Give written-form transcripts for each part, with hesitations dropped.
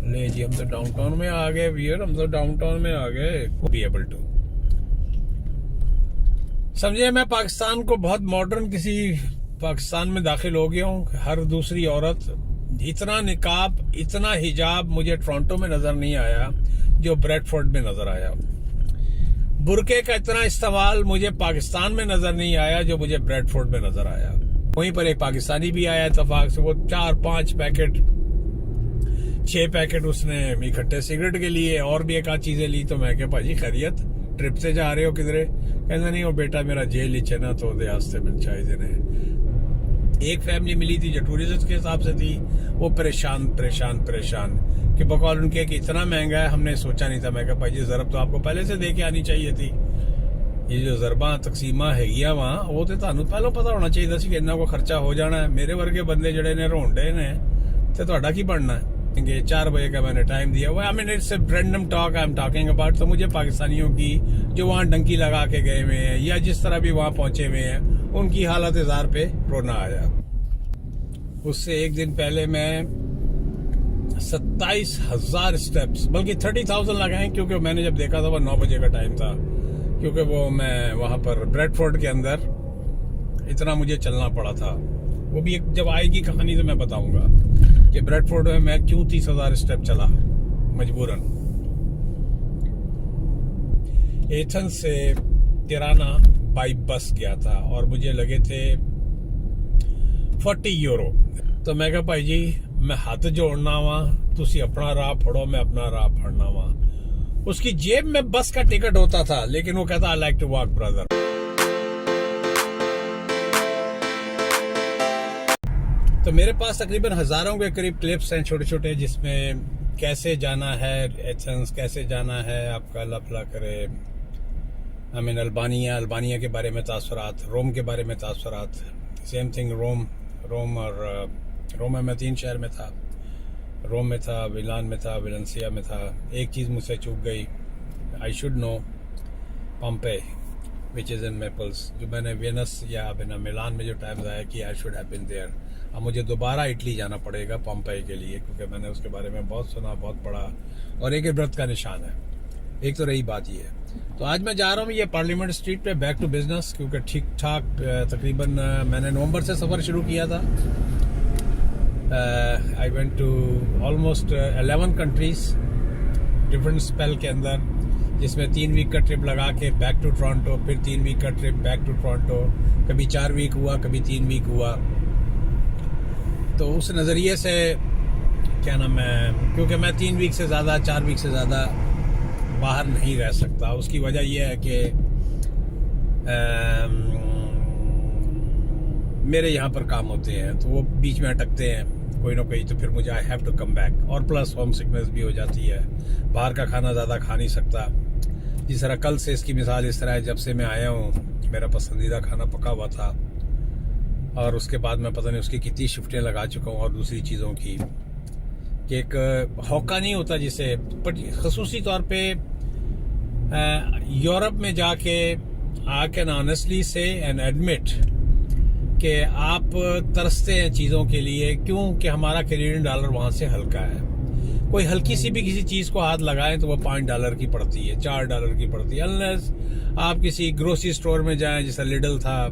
ले जी, हम तो डाउनटाउन में आ गए वियर, हम तो डाउनटाउन में आ गए। बी एबल टू समझे, मैं पाकिस्तान को बहुत मॉडर्न किसी पाकिस्तान में दाखिल हो गया हूँ। हर दूसरी औरत, इतना निकाब, इतना हिजाब मुझे टोरंटो में नजर नहीं आया जो ब्रेडफोर्ड में नजर आया। बुरके का इतना इस्तेमाल मुझे पाकिस्तान में नजर नहीं आया जो मुझे ब्रेडफोर्ड में नजर आया। वहीं पर एक पाकिस्तानी भी आया इत्तेफाक से, वो 4-5 पैकेट 6 पैकेट उसने इकट्ठे सिगरेट के लिए और भी एक आध चीजें ली। तो मैं क्या भाजी खैरियत, ट्रिप से जा रहे हो किधरे? कहना नहीं, वो बेटा मेरा जेल ही ना तो वास्ते मिल चाहिए ने। एक फैमिली मिली थी जो टूरिस्ट के हिसाब से थी, वो परेशान परेशान परेशान कि बकौल उनके कि इतना महंगा है, हमने सोचा नहीं था। मैं कहा भाई ज़रब तो आपको पहले से दे के आनी चाहिए थी। ये जो ज़रबा तकसीमा हैगियां वहाँ, वो तो थानू पहले पता होना चाहिए था कि इन्ना को खर्चा हो जाना है। मेरे वर्गे बंदे जड़े ने रोंडे ने तो ਤੁਹਾਡਾ की बनना है। 4 बजे का मैंने टाइम दिया हुआ। I mean it's a random talk I am talking about. तो मुझे पाकिस्तानियों की जो वहाँ डंकी लगा के गए हुए हैं या जिस तरह भी वहाँ पहुंचे हुए हैं, उनकी हालत इज़ार पे रोना आया। उससे एक दिन पहले मैं 27,000 स्टेप्स, बल्कि 30,000 लगाए, क्योंकि मैंने जब देखा था वो 9 बजे का टाइम था। क्योंकि वो मैं वहाँ पर ब्रेडफोर्ड के अंदर इतना मुझे चलना पड़ा था। वो भी एक जब आएगी कहानी तो मैं बताऊंगा कि ब्रेडफोर्ड में मैं क्यों 30,000 स्टेप चला मजबूरन। एथन से तिराना बाई बस गया था और मुझे लगे थे 40 यूरो। तो मैं कहा भाई जी मैं हाथ जोड़ना वा, तुसी अपना राह फड़ो, मैं अपना राह फड़ना वा। उसकी जेब में बस का टिकट होता था, लेकिन वो कहता I like to walk brother. तो मेरे पास तकरीबन हजारों के करीब क्लिप्स हैं छोटे छोटे, जिसमें कैसे जाना है एथेंस, कैसे जाना है आपका अल्लाह भला करे, आई मीन अल्बानिया के बारे में तासुरात, रोम के बारे में तासुरात। सेम थिंग रोम में मैं 3 शहर में था। रोम में था, मिलान में था, वेलेंसिया में था। एक चीज़ मुझसे चूक गई, I should know Pompeii which is in Naples, जो मैंने वेनस या मिलान में जो टाइम्स आया कि I should have been there. अब मुझे दोबारा इटली जाना पड़ेगा पम्पे के लिए, क्योंकि मैंने उसके बारे में बहुत सुना, बहुत पढ़ा, और एक इबरत का निशान है। एक तो रही बात ये है। तो आज मैं जा रहा हूँ ये पार्लियामेंट स्ट्रीट पे बैक टू बिजनेस, क्योंकि ठीक ठाक तकरीबन मैंने नवंबर से सफ़र शुरू किया था। I went to almost 11 countries different spell के अंदर, जिसमें 3 वीक का ट्रिप लगा के बैक टू टोरंटो, फिर 3 वीक का ट्रिप बैक टू टोरंटो, कभी 4 वीक हुआ, कभी 3 वीक हुआ। तो उस नज़रिए से क्या नाम है, क्योंकि मैं 3 वीक से ज़्यादा, 4 वीक से ज़्यादा बाहर नहीं रह सकता। उसकी वजह यह है कि मेरे यहाँ पर काम होते हैं, तो वो बीच में अटकते हैं कोई ना कोई, तो फिर मुझे I have to come back. और प्लस होम सिकनेस भी हो जाती है, बाहर का खाना ज़्यादा खा नहीं सकता। जिस तरह कल से इसकी मिसाल इस तरह है, जब से मैं आया हूँ मेरा पसंदीदा खाना पका हुआ था, और उसके बाद मैं पता नहीं उसकी कितनी शिफ्टें लगा चुका हूँ और दूसरी चीज़ों की, कि एक हौका नहीं होता जिसे, खसूसी तौर पे यूरोप में जाके आई कैन ऑनेस्टली से एंड एडमिट कि आप तरसते हैं चीज़ों के लिए, क्योंकि हमारा कैनेडियन डॉलर वहाँ से हल्का है। कोई हल्की सी भी किसी चीज़ को हाथ लगाएं तो वो $5 की पड़ती है, $4 की पड़ती है। अनलेस आप किसी ग्रोसरी स्टोर में जाएं, जैसा लिडल था,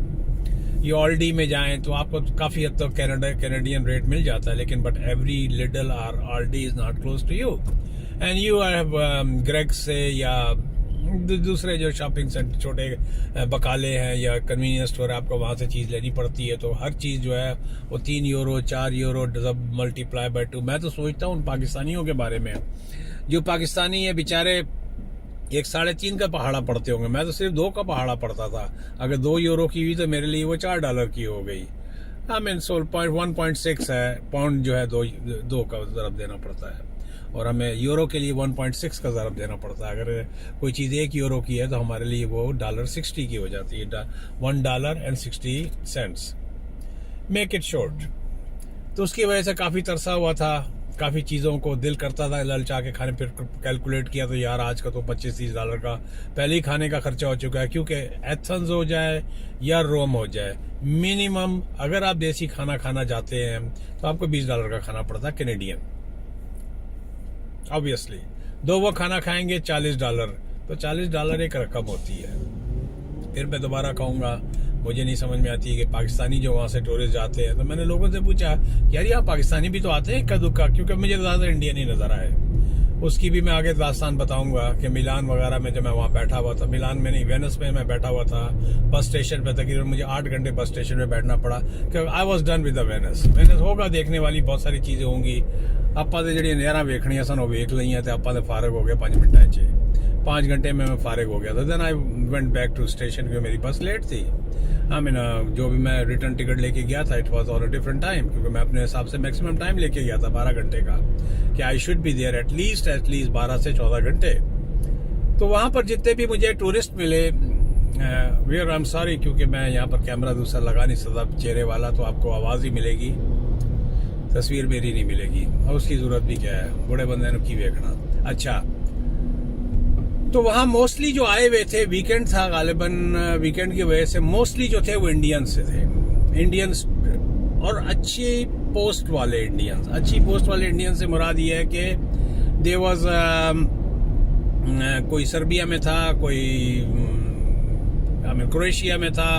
या ऑल्डी में जाएं, तो आपको काफ़ी हद तक कैनेडियन रेट मिल जाता है। लेकिन बट एवरी लिडल और Aldi is not close to you, and you have Greggs से या दूसरे जो शॉपिंग सेंटर छोटे बकाले हैं या कन्वीनियंस स्टोर है, आपको वहाँ से चीज़ लेनी पड़ती है। तो हर चीज़ जो है वो 3 यूरो 4 यूरो जब मल्टीप्लाई बाय 2। मैं तो सोचता हूँ उन पाकिस्तानियों के बारे में, जो पाकिस्तानी है बेचारे 1 3.5 का पहाड़ा पड़ते होंगे। मैं तो सिर्फ 2 का पहाड़ा पड़ता था। अगर 2 यूरो की हुई तो मेरे लिए वो $4 की हो गई। आई मीन 1.6 है पाउंड जो है, 2 का ज़रब देना पड़ता है, और हमें यूरो के लिए 1.6 का ज़रब देना पड़ता है। अगर कोई चीज़ 1 यूरो की है तो हमारे लिए वो $1.60 की हो जाती है, $1.60। Make it short. तो उसकी वजह से काफ़ी तरसा हुआ था, काफ़ी चीज़ों को दिल करता था ललचा के खाने। फिर कैलकुलेट किया तो यार आज का तो $25-30 का पहले ही खाने का खर्चा हो चुका है, क्योंकि एथेंस हो जाए या रोम हो जाए, मिनिमम अगर आप देसी खाना खाना जाते हैं तो आपको $20 का खाना पड़ता है कैनेडियन। ऑब्वियसली 2 वो खाना खाएंगे $40, तो $40 एक रकम होती है। फिर मैं दोबारा कहूँगा, मुझे नहीं समझ में आती है कि पाकिस्तानी जो वहाँ से टूरिस्ट जाते हैं, तो मैंने लोगों से पूछा यार यहाँ पाकिस्तानी भी तो आते हैं इक्का दुक्का, क्योंकि मुझे ज़्यादा इंडियन ही नज़र आए। उसकी भी मैं आगे दास्तान बताऊंगा कि मिलान वगैरह में जब मैं वहाँ बैठा हुआ था, मिलान में नहीं वेनिस में मैं बैठा हुआ था बस स्टेशन पे, तकरीबन मुझे 8 घंटे बस स्टेशन पे बैठना पड़ा, क्योंकि I was done with the Venice. Venice होगा देखने वाली बहुत सारी चीज़ें होंगी, ਆਪਾਂ तो जी नहर वेखनियां सन वो वेख लईयां ते ਆਪਾਂ तो फारग हो गए 5 मिनटां च, 5 घंटे में मैं फारग हो गया था। Then I went back to station क्योंकि मेरी बस लेट थी। आई मीन जो भी मैं रिटर्न टिकट लेके गया था it was on a different time, क्योंकि मैं अपने हिसाब से मैक्सिमम टाइम लेके गया था 12 घंटे का, कि I should be there at least 12 से 14 घंटे। तो वहाँ पर जितने भी मुझे टूरिस्ट मिले, वेयर आई एम सॉरी क्योंकि मैं यहाँ पर कैमरा दूसरा लगा नहीं सकता चेहरे वाला, तो आपको आवाज़ ही मिलेगी, तस्वीर मेरी नहीं मिलेगी, और उसकी ज़रूरत भी क्या है, बड़े बंदे ने की देखना। अच्छा, तो वहाँ मोस्टली जो आए हुए थे, वीकेंड था गालिबन, वीकेंड की वजह से मोस्टली जो थे वो इंडियंस से थे, इंडियंस और अच्छी पोस्ट वाले इंडियंस। अच्छी पोस्ट वाले इंडियंस से मुराद ये है कि दे वाज कोई सर्बिया में था, कोई क्रोएशिया में था,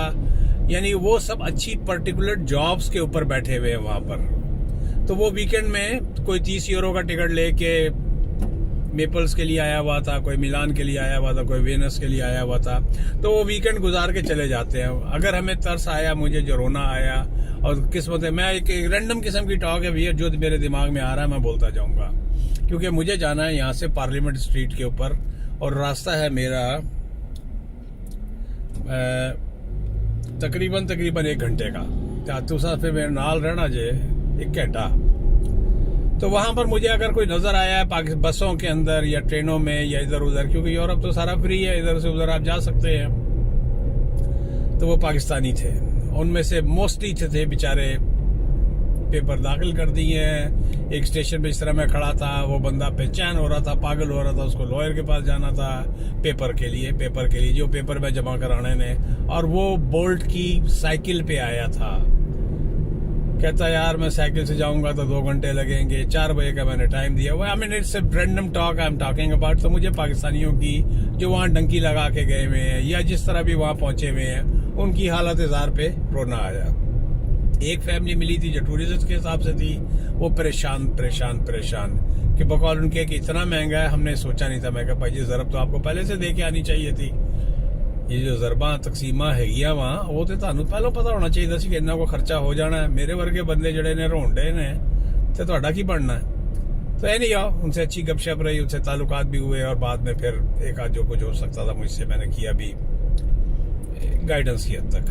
यानी वो सब अच्छी पर्टिकुलर जॉब्स के ऊपर बैठे हुए हैं वहाँ पर। तो वो वीकेंड में कोई 30 यूरो का टिकट लेके मेपल्स के लिए आया हुआ था, कोई मिलान के लिए आया हुआ था, कोई वेनस के लिए आया हुआ था, तो वो वीकेंड गुजार के चले जाते हैं। अगर हमें तरस आया, मुझे जो रोना आया और किस्मत है, मैं एक रैंडम किस्म की टॉक है भैया जो मेरे दिमाग में आ रहा है मैं बोलता जाऊंगा, क्योंकि मुझे जाना है यहाँ से पार्लियामेंट स्ट्रीट के ऊपर, और रास्ता है मेरा तकरीबन 1 घंटे का। तुसा फिर मेरे नाल रहना जे 1 घंटा। तो वहां पर मुझे अगर कोई नजर आया है बसों के अंदर या ट्रेनों में या इधर उधर, क्योंकि यूरोप तो सारा फ्री है, इधर से उधर आप जा सकते हैं, तो वो पाकिस्तानी थे। उनमें से मोस्टली थे बेचारे पेपर दाखिल कर दिए हैं। एक स्टेशन पे इस तरह मैं खड़ा था, वो बंदा बेचैन हो रहा था, पागल हो रहा था, उसको लॉयर के पास जाना था पेपर के लिए जो पेपर में जमा कराने ने, और वो बोल्ट की साइकिल पे आया था। कहता यार मैं साइकिल से जाऊंगा तो 2 घंटे लगेंगे, 4 बजे का मैंने टाइम दिया हुआ। I mean it's a random talk I am talking about. तो मुझे पाकिस्तानियों की जो वहाँ डंकी लगा के गए हुए हैं या जिस तरह भी वहाँ पहुंचे हुए हैं, उनकी हालत इज़ार पे रोना आया। एक फैमिली मिली थी जो टूरिस्ट के हिसाब से थी, वो परेशान कि बकौल उनके कि इतना महंगा है, हमने सोचा नहीं था। मैं कहा भाई जी ज़रब तो आपको पहले से दे के आनी चाहिए थी, ये जो ज़रबा तकसीमा है वहाँ, वो तो ਤੁਹਾਨੂੰ पहले पता होना चाहिए ਸੀ कि इन्ना को खर्चा हो जाना है। मेरे वर्गे बंदे जड़े ने रोंडे ने तो ਤੁਹਾਡਾ की बनना है। तो है नहीं आओ, उनसे अच्छी गपशप रही, उनसे ताल्लुकात भी हुए, और बाद में फिर एक आध जो कुछ हो सकता था मुझसे मैंने किया भी, गाइडेंस की हद तक,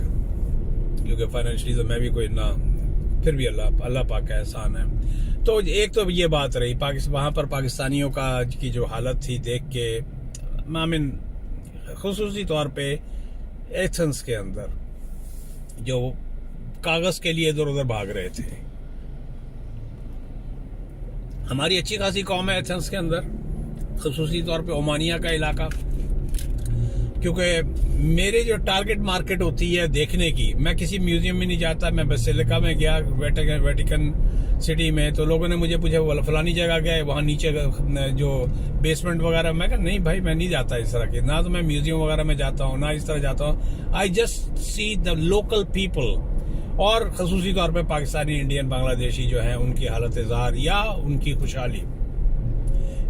क्योंकि फाइनेंशियली तो मैं भी कोई ना, फिर भी अल्लाह पाक का एहसान है। तो एक तो ये बात रही वहाँ पर पाकिस्तानियों की जो हालत थी देख के, मामिन खुसूसी तौर पे एथेंस के अंदर जो कागज के लिए इधर उधर भाग रहे थे। हमारी अच्छी खासी कौम है एथेंस के अंदर, खुसूसी तौर पे ओमानिया का इलाका, क्योंकि मेरे जो टारगेट मार्केट होती है देखने की, मैं किसी म्यूजियम में नहीं जाता। मैं बेसिलिका में गया, वेटिकन सिटी में, तो लोगों ने मुझे पूछा वो फलानी जगह गए, वहाँ नीचे जो बेसमेंट वगैरह, मैं कहा नहीं भाई मैं नहीं जाता इस तरह के, ना तो मैं म्यूजियम वगैरह में जाता हूँ ना इस तरह जाता हूँ। I just see the local people, और खसूसी तौर पे पाकिस्तानी, इंडियन, बांग्लादेशी जो हैं उनकी हालत इज़हार या उनकी खुशहाली,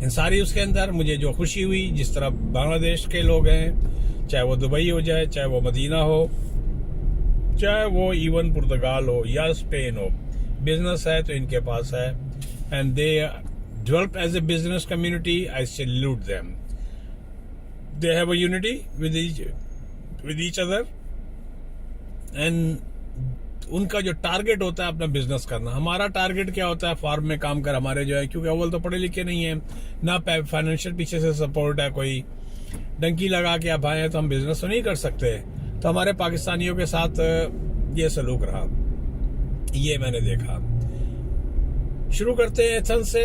इन सारी उसके अंदर मुझे जो खुशी हुई, जिस तरह बांग्लादेश के लोग हैं, चाहे वो दुबई हो जाए, चाहे वो मदीना हो, चाहे वो इवन पुर्तगाल हो या स्पेन हो, बिजनेस है तो इनके पास है, and they develop as a business community. I salute them, they have a unity with each other, and उनका जो टारगेट होता है अपना बिजनेस करना। हमारा टारगेट क्या होता है, फार्म में काम कर हमारे जो है, क्योंकि अव्वल तो पढ़े लिखे नहीं है, ना फाइनेंशियल पीछे से सपोर्ट है, कोई डंकी लगा के आप आए तो हम बिजनेस तो नहीं कर सकते। तो हमारे पाकिस्तानियों के साथ ये सलूक रहा, ये मैंने देखा। शुरू करते हैं एथेंस से।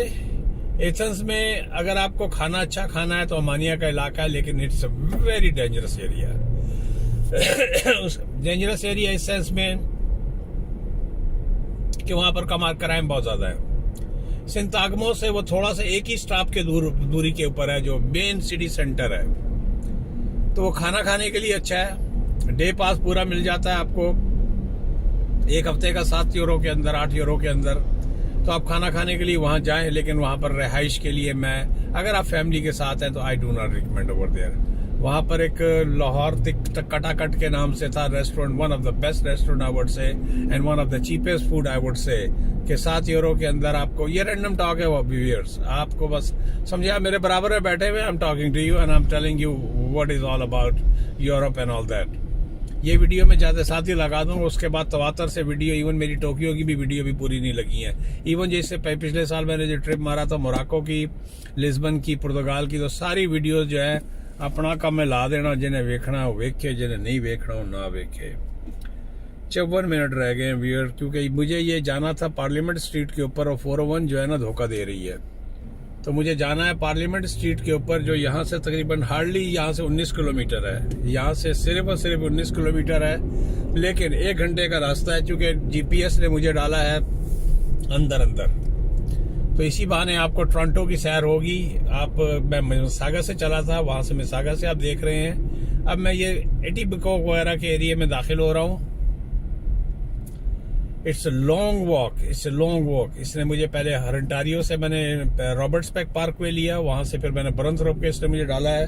एथेंस में अगर आपको खाना अच्छा खाना है तो ओमानिया का इलाका है, लेकिन it's a very dangerous area. Dangerous area इस सेंस में कि वहां पर क्राइम बहुत ज्यादा है। सिंतागमो से वो थोड़ा सा एक ही स्टॉप के दूरी के ऊपर है, जो मेन सिटी सेंटर है। तो वो खाना खाने के लिए अच्छा है। डे पास पूरा मिल जाता है आपको, एक हफ्ते का 7 यूरो के अंदर, 8 यूरो के अंदर। तो आप खाना खाने के लिए वहाँ जाएं, लेकिन वहाँ पर रिहाइश के लिए अगर आप फैमिली के साथ हैं तो I do not recommend over there. वहाँ पर एक लाहौर कटाकट के नाम से था restaurant, one of the best restaurant I would say, and one of the cheapest food I would say, कि 7 यूरो के अंदर आपको, ये रैंडम टॉक है वो व्यूअर्स, आपको बस समझे आप मेरे बराबर में बैठे हुए, I am talking to you and I am telling you what is all about Europe and all that. ये वीडियो में ज्यादा साथ ही लगा दूंगा, उसके बाद तवातर से वीडियो, इवन मेरी टोक्यो की भी वीडियो भी पूरी नहीं लगी है। इवन जैसे पिछले साल मैंने जो ट्रिप मारा था मोरक्को की, लिस्बन की, पुर्तगाल की, तो सारी वीडियो जो है अपना कम में ला देना, जिन्हें वेखना हो वेखे, जिन्हें नहीं वेखना हो ना वेखे। 54 मिनट रह गए हैं व्यूअर, क्योंकि मुझे ये जाना था पार्लियामेंट स्ट्रीट के ऊपर, और 401 जो है ना धोखा दे रही है। तो मुझे जाना है पार्लियामेंट स्ट्रीट के ऊपर, जो यहाँ से तकरीबन हार्डली यहाँ से 19 किलोमीटर है, यहाँ से सिर्फ और सिर्फ 19 किलोमीटर है, लेकिन 1 घंटे का रास्ता है, क्योंकि जीपीएस ने मुझे डाला है अंदर अंदर। तो इसी बहाने आपको टोरंटो की सैर होगी। मैं मिसागा से चला था, वहां से मिसागा से आप देख रहे हैं। अब मैं ये एटिबिको वगैरह के एरिया में दाखिल हो रहा हूँ। It's a long walk. इसने मुझे पहले हरंटारियो से मैंने रॉबर्ट्स पैक पार्कवे लिया, वहां से फिर मैंने ब्रंथरोप के इसने मुझे डाला है,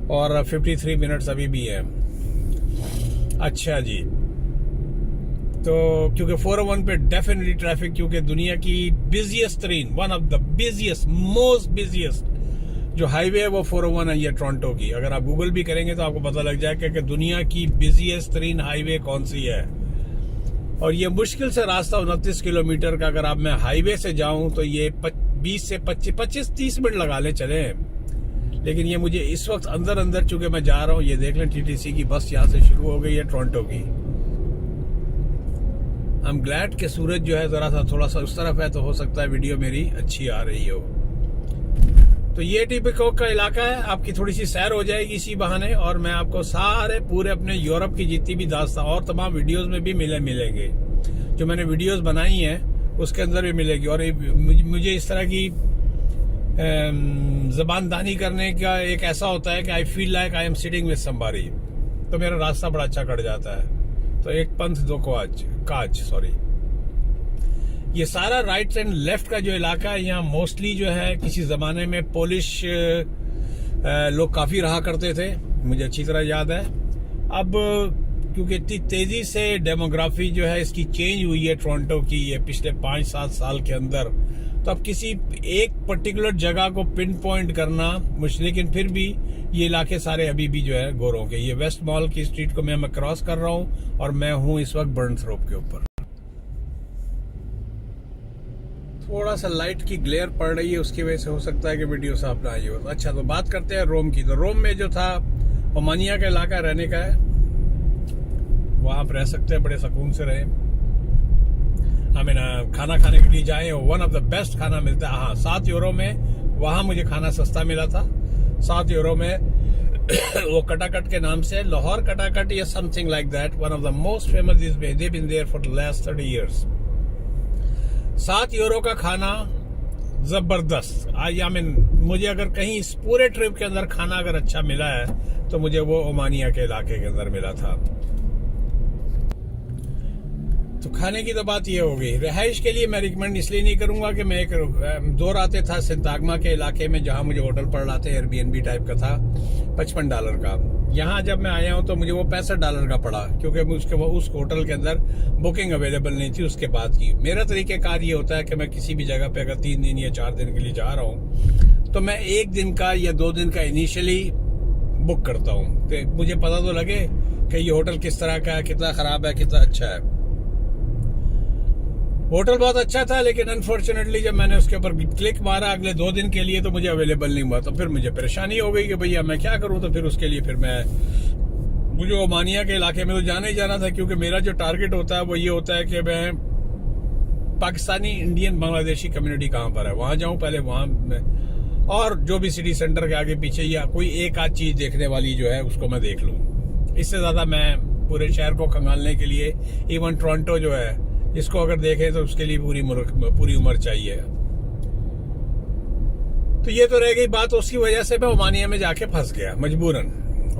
और 53 मिनट्स अभी भी है। अच्छा जी, तो क्योंकि 401 पे डेफिनेटली ट्रैफिक, क्योंकि दुनिया की busiest train, one of the busiest, most busiest जो हाईवे है वो 401 है, ये टोरंटो की। अगर आप गूगल भी करेंगे तो आपको पता लग जाएगा कि दुनिया की बिजिएस्ट ट्रेन हाईवे कौन सी है। और ये मुश्किल से रास्ता 29 किलोमीटर का, अगर आप मैं हाईवे से जाऊं तो ये 20 से 25-30 मिनट लगा ले चले। लेकिन ये मुझे इस वक्त अंदर चूंकि मैं जा रहा हूं, ये देख लें टीटीसी की बस यहाँ से शुरू हो गई है टोरंटो की। आई एम ग्लैड कि सूरज जो है जरा सा थोड़ा सा उस तरफ है, तो हो सकता है वीडियो मेरी अच्छी आ रही हो। तो ये टिपिको का इलाका है, आपकी थोड़ी सी सैर हो जाएगी इसी बहाने, और मैं आपको सारे पूरे अपने यूरोप की जितनी भी दास्तां और तमाम वीडियोस में भी मिलेंगे, जो मैंने वीडियोस बनाई हैं उसके अंदर भी मिलेगी। और मुझे इस तरह की जबानदानी करने का एक ऐसा होता है कि I feel like I am sitting with somebody, तो मेरा रास्ता बड़ा अच्छा कट जाता है। तो एक पंथ दो काज सॉरी। ये सारा राइट एंड लेफ्ट का जो इलाका है, यहाँ मोस्टली जो है किसी जमाने में पोलिश लोग काफी रहा करते थे, मुझे अच्छी तरह याद है। अब क्योंकि इतनी तेजी से डेमोग्राफी जो है इसकी चेंज हुई है टोरंटो की ये पिछले 5-7 साल के अंदर, तो अब किसी एक पर्टिकुलर जगह को पिन पॉइंट करना मुश्किल, लेकिन फिर भी ये इलाके सारे अभी भी जो है गोरों के। ये वेस्ट मॉल की स्ट्रीट को मैं क्रॉस कर रहा हूँ, और मैं हूँ इस वक्त बर्नथ्रोप के ऊपर। थोड़ा सा लाइट की ग्लेयर पड़ रही है, उसकी वजह से हो सकता है कि वीडियो साफ ना आई हो। अच्छा, तो बात करते हैं रोम की। तो रोम में जो था ओमानिया का इलाका रहने का है, वहां आप रह सकते हैं, बड़े सुकून से रहे। खाना खाने के लिए जाए, वन ऑफ द बेस्ट खाना मिलता है। हाँ, 7 यूरो में वहां मुझे खाना सस्ता मिला था। 7 यूरो में वो कटाकट के नाम से, लाहौर कटाकट या something like that, one of the most famous is they been there for the last 30 years. 7 euro का खाना जबरदस्त। मुझे अगर कहीं इस पूरे ट्रिप के अंदर खाना अगर अच्छा मिला है तो मुझे वो ओमानिया के इलाके के अंदर मिला था। तो खाने की तो बात ये हो गई। रिहाइश के लिए मैं रिकमेंड इसलिए नहीं करूंगा कि मैं एक दो रातें था सिंतागमा के इलाके में, जहां मुझे होटल पड़ रहा था, एयरबीएनबी टाइप का था, $55 का। यहाँ जब मैं आया हूँ तो मुझे वो $65 का पड़ा, क्योंकि उस होटल के अंदर बुकिंग अवेलेबल नहीं थी उसके बाद की। मेरा तरीकेकार ये होता है कि मैं किसी भी जगह पे अगर 3 दिन या 4 दिन के लिए जा रहा हूँ तो मैं 1 दिन का या 2 दिन का इनिशियली बुक करता हूँ, कि मुझे पता तो लगे कि ये होटल किस तरह का है, कितना खराब है, कितना अच्छा है। होटल बहुत अच्छा था, लेकिन अनफॉर्चुनेटली जब मैंने उसके ऊपर क्लिक मारा अगले 2 दिन के लिए तो मुझे अवेलेबल नहीं हुआ। तो फिर मुझे परेशानी हो गई कि भैया मैं क्या करूं। तो फिर उसके लिए फिर मुझे ओमानिया के इलाके में तो जाना ही जाना था, क्योंकि मेरा जो टारगेट होता है वो ये होता है कि मैं पाकिस्तानी, इंडियन, बांग्लादेशी कम्युनिटी कहाँ पर है वहां जाऊं पहले, वहां और जो भी सिटी सेंटर के आगे पीछे या कोई एक आध चीज देखने वाली जो है उसको मैं देख लूं। इससे ज्यादा मैं पूरे शहर को खंगालने के लिए, इवन टोरंटो जो है इसको अगर देखें तो उसके लिए पूरी उम्र चाहिए। तो ये तो रह गई बात, उसकी वजह से मैं ओमानिया में जाके फंस गया मजबूरन।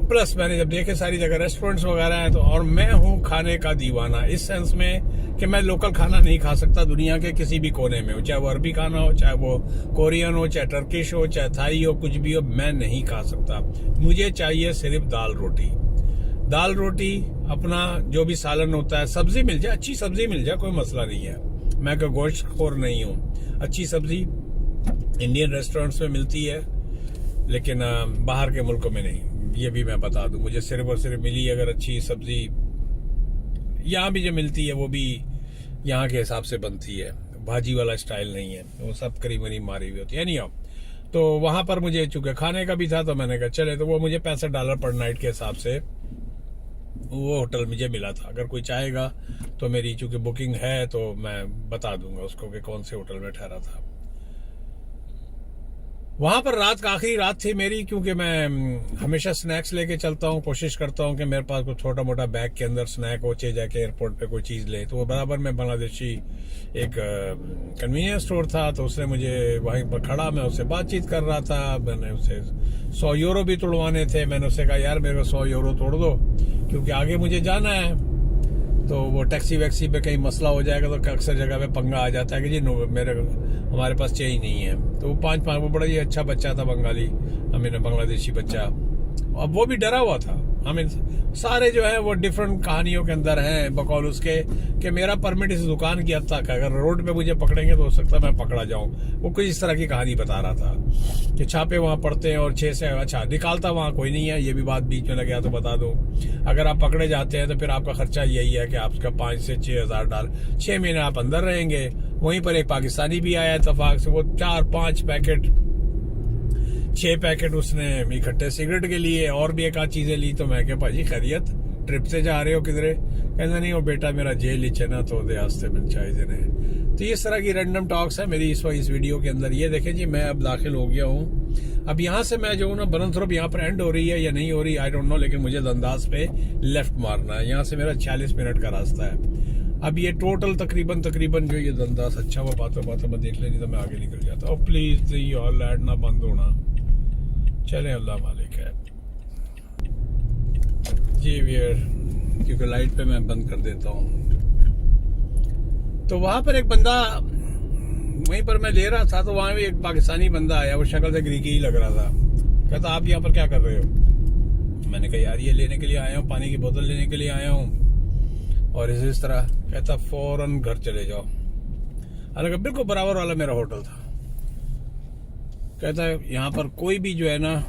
प्लस मैंने जब देखे सारी जगह रेस्टोरेंट्स वगैरह हैं, तो और मैं हूँ खाने का दीवाना इस सेंस में कि मैं लोकल खाना नहीं खा सकता दुनिया के किसी भी कोने में हो, चाहे वो अरबी खाना हो, चाहे वो कोरियन हो, चाहे टर्किश हो, चाहे थाई हो, कुछ भी हो, मैं नहीं खा सकता। मुझे चाहिए सिर्फ दाल रोटी, अपना जो भी सालन होता है, सब्जी मिल जाए, अच्छी सब्जी मिल जाए, कोई मसला नहीं है। मैं कोई गोश्तखोर नहीं हूँ। अच्छी सब्जी इंडियन रेस्टोरेंट्स में मिलती है, लेकिन बाहर के मुल्कों में नहीं, ये भी मैं बता दूं। मुझे सिर्फ और सिर्फ मिली अगर अच्छी सब्जी, यहाँ भी जो मिलती है वो भी यहाँ के हिसाब से बनती है, भाजी वाला स्टाइल नहीं है, वो सब करीब करीब मारी हुई होती है। नहीं तो वहां पर मुझे चूंकि खाने का भी था, तो मैंने कहा चले, तो वो मुझे $65 पर नाइट के हिसाब से वो होटल मुझे मिला था। अगर कोई चाहेगा तो मेरी चूंकि बुकिंग है तो मैं बता दूंगा उसको कि कौन से होटल में ठहरा था। वहां पर रात का आखिरी रात थी मेरी, क्योंकि मैं हमेशा स्नैक्स लेके चलता हूँ, कोशिश करता हूँ कि मेरे पास कोई छोटा मोटा बैग के अंदर स्नैक हो, चाहे जाके एयरपोर्ट पे कोई चीज़ ले। तो वो बराबर में बांग्लादेशी एक कन्वीनियंस स्टोर था, तो उसने मुझे वहीं पर खड़ा, मैं उससे बातचीत कर रहा था। मैंने उसे €100 भी तोड़वाने थे। मैंने उससे कहा यार मेरे को €100 तोड़ दो, क्योंकि आगे मुझे जाना है। तो वो टैक्सी वैक्सी पे कहीं मसला हो जाएगा तो अक्सर जगह पे पंगा आ जाता है कि जी हमारे पास चाहिए नहीं है। तो वो 5 वो बड़ा ही अच्छा बच्चा था, बंगाली, बांग्लादेशी बच्चा, अब वो भी डरा हुआ था। सारे जो है वो डिफरेंट कहानियों के अंदर हैं, बकौल उसके कि मेरा परमिट इस दुकान की हद तक है, अगर रोड पे मुझे पकड़ेंगे तो हो सकता है मैं पकड़ा जाऊं। वो कुछ इस तरह की कहानी बता रहा था कि छापे वहां पड़ते हैं और 6 से अच्छा निकालता वहां कोई नहीं है। ये भी बात बीच में लग गया तो बता दूं, अगर आप पकड़े जाते हैं तो फिर आपका खर्चा यही है कि आपका $5,000 से $6,000, 6 महीने आप अंदर रहेंगे। वहीं पर एक पाकिस्तानी भी आया इत्तेफाक से, वो 4-5 पैकेट 6 पैकेट उसने इकट्ठे सिगरेट के लिए और भी एक आध चीजें ली। तो मैं क्या भाजी खैरियत, ट्रिप से जा रहे हो किधरे? कहना नहीं, वो बेटा मेरा जेल ही ना तो दे आस्ते मिल चाहिए देने। तो इस तरह की रैंडम टॉक्स है मेरी इस वीडियो के अंदर। ये देखें जी, मैं अब दाखिल हो गया हूँ। अब यहाँ से मैं जो ना बनथरोप यहाँ पर एंड हो रही है या नहीं हो रही आई डोंट नो, लेकिन मुझे दंदास पे लेफ्ट मारना है। यहाँ से मेरा 46 मिनट का रास्ता है। अब ये टोटल तकरीबन जो ये दंदास, अच्छा हुआ बातों मैं देख लेनी तो मैं आगे निकल जाता। और प्लीज लैंड ना बंद होना, चले अल्लाह मालिक है जी वियर, क्योंकि लाइट पे मैं बंद कर देता हूँ। तो वहां पर एक बंदा, वहीं पर मैं ले रहा था, तो वहां भी एक पाकिस्तानी बंदा आया, वो शक्ल से ग्रीकी ही लग रहा था। कहता आप यहाँ पर क्या कर रहे हो? मैंने कहा यार ये लेने के लिए आया हूँ, पानी की बोतल लेने के लिए आया हूँ और इस तरह। कहता फौरन घर चले जाओ। हालांकि बिल्कुल बराबर वाला मेरा होटल था। कहता है यहाँ पर कोई भी जो है ना